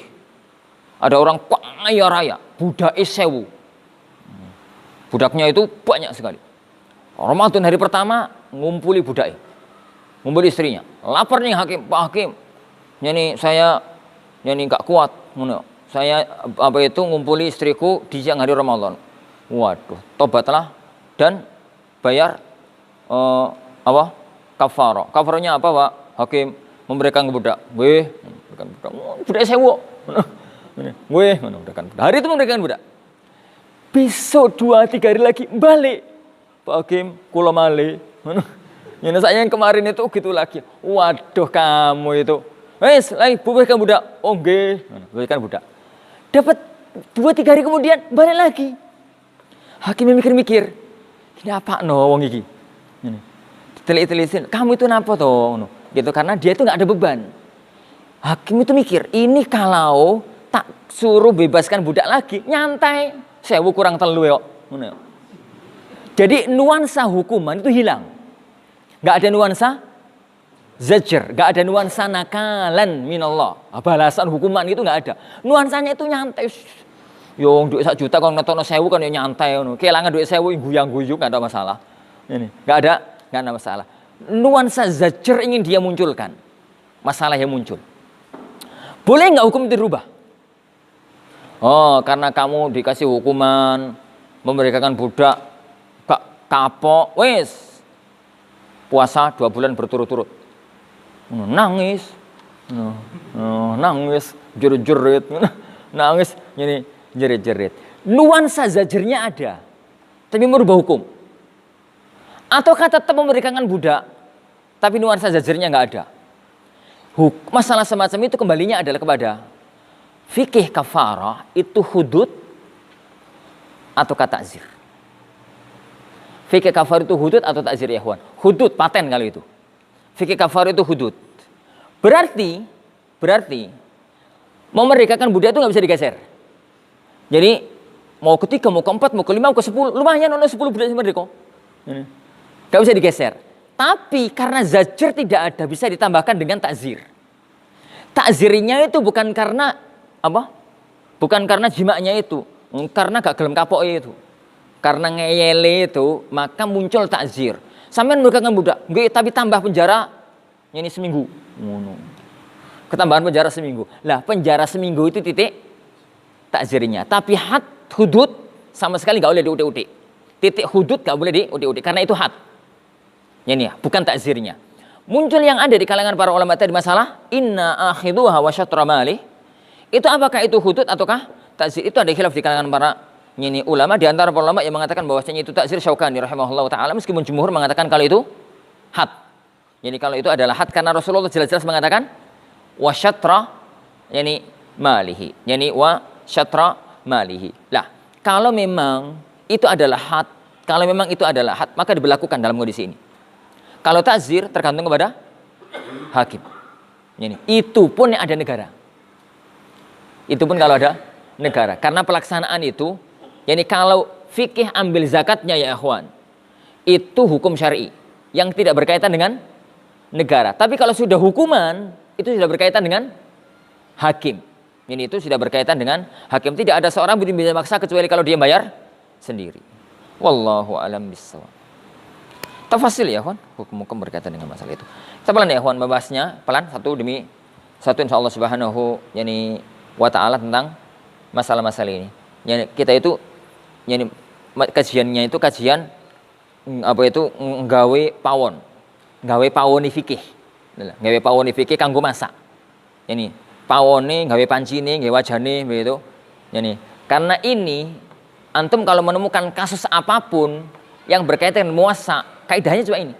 Ada orang kaya raya, budake 1000. Budaknya itu banyak sekali. Ramadan hari pertama ngumpuli budake. Ngumpuli istrinya. Lapar nih hakim, Pak Hakim. Saya enggak kuat, saya ngumpuli istriku di siang hari Ramadan. Waduh, tobatlah dan bayar kafarah. Kafarahnya apa, Pak Hakim? Memberikan budak. Memberikan budak. Budak 1000. Memberikan budak. Hari itu memberikan budak. Besok 2-3 hari lagi balik. Pak Hakim, kula malih. Saya yang kemarin itu gitu lagi. Waduh, kamu itu. Wes, lagi berikan budak. Oh, nggih. Berikan budak. Dapat 2-3 hari kemudian balik lagi. Hakim mikir-mikir, ini apa wong iki? Telit-telitin, kamu itu napa toh? Gitu, karena dia itu nggak ada beban. Hakim itu mikir, ini kalau tak suruh bebaskan budak lagi, nyantai, 1000 kurang 3 yo. Jadi nuansa hukuman itu hilang, nggak ada nuansa zajr, nggak ada nuansa nakalan minallah. Balasan hukuman itu nggak ada, nuansanya itu nyantai. Yo duit 1 juta kalau ngetokno 1000 kan ya nyantai ngono. Kelangan duit 1000 guyang-guyu enggak ada masalah. Ini enggak ada masalah. Nuansa zajr ingin dia munculkan. Masalah yang muncul. Boleh enggak hukum itu dirubah? Oh, karena kamu dikasih hukuman memerdekakan budak gak kapok, wes. Puasa 2 bulan berturut-turut. Nangis. Nangis, jerit-jerit. Nangis jerit-jerit. Nuansa zajrnya ada, tapi merubah hukum. Ataukah tetap memerdekakan budak, tapi nuansa zajrnya nggak ada. Masalah semacam itu kembalinya adalah kepada fikih kafarah itu hudud atau ta'zir. Fikih kafarah itu hudud atau ta'zir ya ikhwan? Hudud, paten kalau itu. Fikih kafarah itu hudud. Berarti memerdekakan budak itu nggak bisa digeser. Jadi mau ke-3, mau ke-4, mau ke-5, mau ke-10, lumayan ono 10 budak merdeka. Gak bisa digeser. Tapi karena zajr tidak ada, bisa ditambahkan dengan takzir. Takzirnya itu bukan karena apa? Bukan karena jimaknya itu, karena gak gelem kapok itu. Karena ngeyele itu, maka muncul takzir. Sampean merdekakan budak, nggih tapi tambah penjara ini seminggu. Ngono. Ketambahan penjara seminggu. Lah penjara seminggu itu titik takzirnya. Tapi had hudud sama sekali nggak boleh diudik-udik. Titik hudud nggak boleh diudik-udik karena itu had. Ini ya, bukan takzirnya. Muncul yang ada di kalangan para ulama tadi masalah inna akhiduha wa syatra malih. Itu apakah itu hudud ataukah takzir? Itu ada khilaf di kalangan para ulama. Di antara para ulama yang mengatakan bahwasanya itu takzir, Syaukani rahimahullah taala, meskipun jumhur mengatakan kalau itu had. Jadi kalau itu adalah had karena Rasulullah jelas-jelas mengatakan wa syatra malihi. Wa syatra malihi. Lah, kalau memang itu adalah had, maka diberlakukan dalam kondisi ini. Kalau takzir tergantung kepada hakim. Itu pun yang ada negara. Itu pun kalau ada negara. Karena pelaksanaan itu, kalau fikih ambil zakatnya ya ikhwan, itu hukum syar'i yang tidak berkaitan dengan negara. Tapi kalau sudah hukuman, itu sudah berkaitan dengan hakim. Itu sudah berkaitan dengan hakim. Tidak ada seorang yang bisa maksa kecuali kalau dia bayar sendiri. Wallahu a'lam bishawab. Tafasil ya ikhwan, hukum-hukum berkaitan dengan masalah itu. Kita pelan ya ikhwan membahasnya, pelan satu demi satu insyaallah subhanahu wa ta'ala tentang masalah-masalah ini. Kita itu kajiannya itu kajian nggawe pawon. Nggawe pawoni fikih. Nggawe pawoni fikih kanggo masak. Pawone nggawe pancine, nggawe wajane begitu. Karena ini antum kalau menemukan kasus apapun yang berkaitan dengan muasa, kaidahnya cuma ini.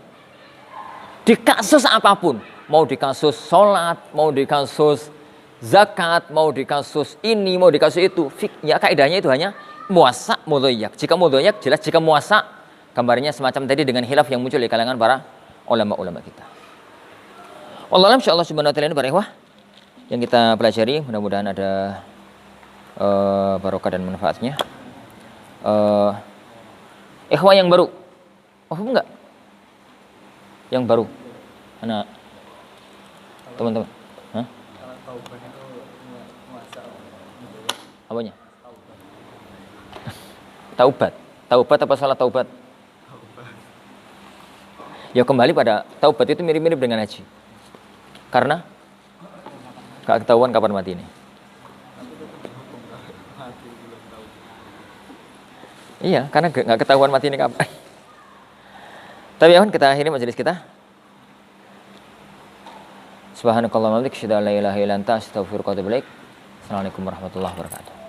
Di kasus apapun, mau di kasus sholat, mau di kasus zakat, mau di kasus ini, mau di kasus itu, ya kaidahnya itu hanya muasa mudhayyak. Jika mudhayyak jelas, jika muasa gambarnya semacam tadi dengan khilaf yang muncul di kalangan para ulama-ulama kita. Wallahu a'lam insyaallah subhanahu wa ta'ala ini para ikhwah yang kita pelajari, mudah-mudahan ada barokah dan manfaatnya. Ikhwah yang baru, enggak? Yang baru, anak teman-teman, hah? Apanya? Taubat apa salah taubat? Ya kembali pada taubat itu mirip-mirip dengan haji, karena gak ketahuan kapan mati ini. Iya, karena gak ketahuan mati ini kapan. Tapi ya kita akhiri majelis kita. Subhanakallahumma wa bihamdika asyhadu an la ilaha illa anta astaghfiruka wa atubu ilaik. Assalamualaikum warahmatullahi wabarakatuh.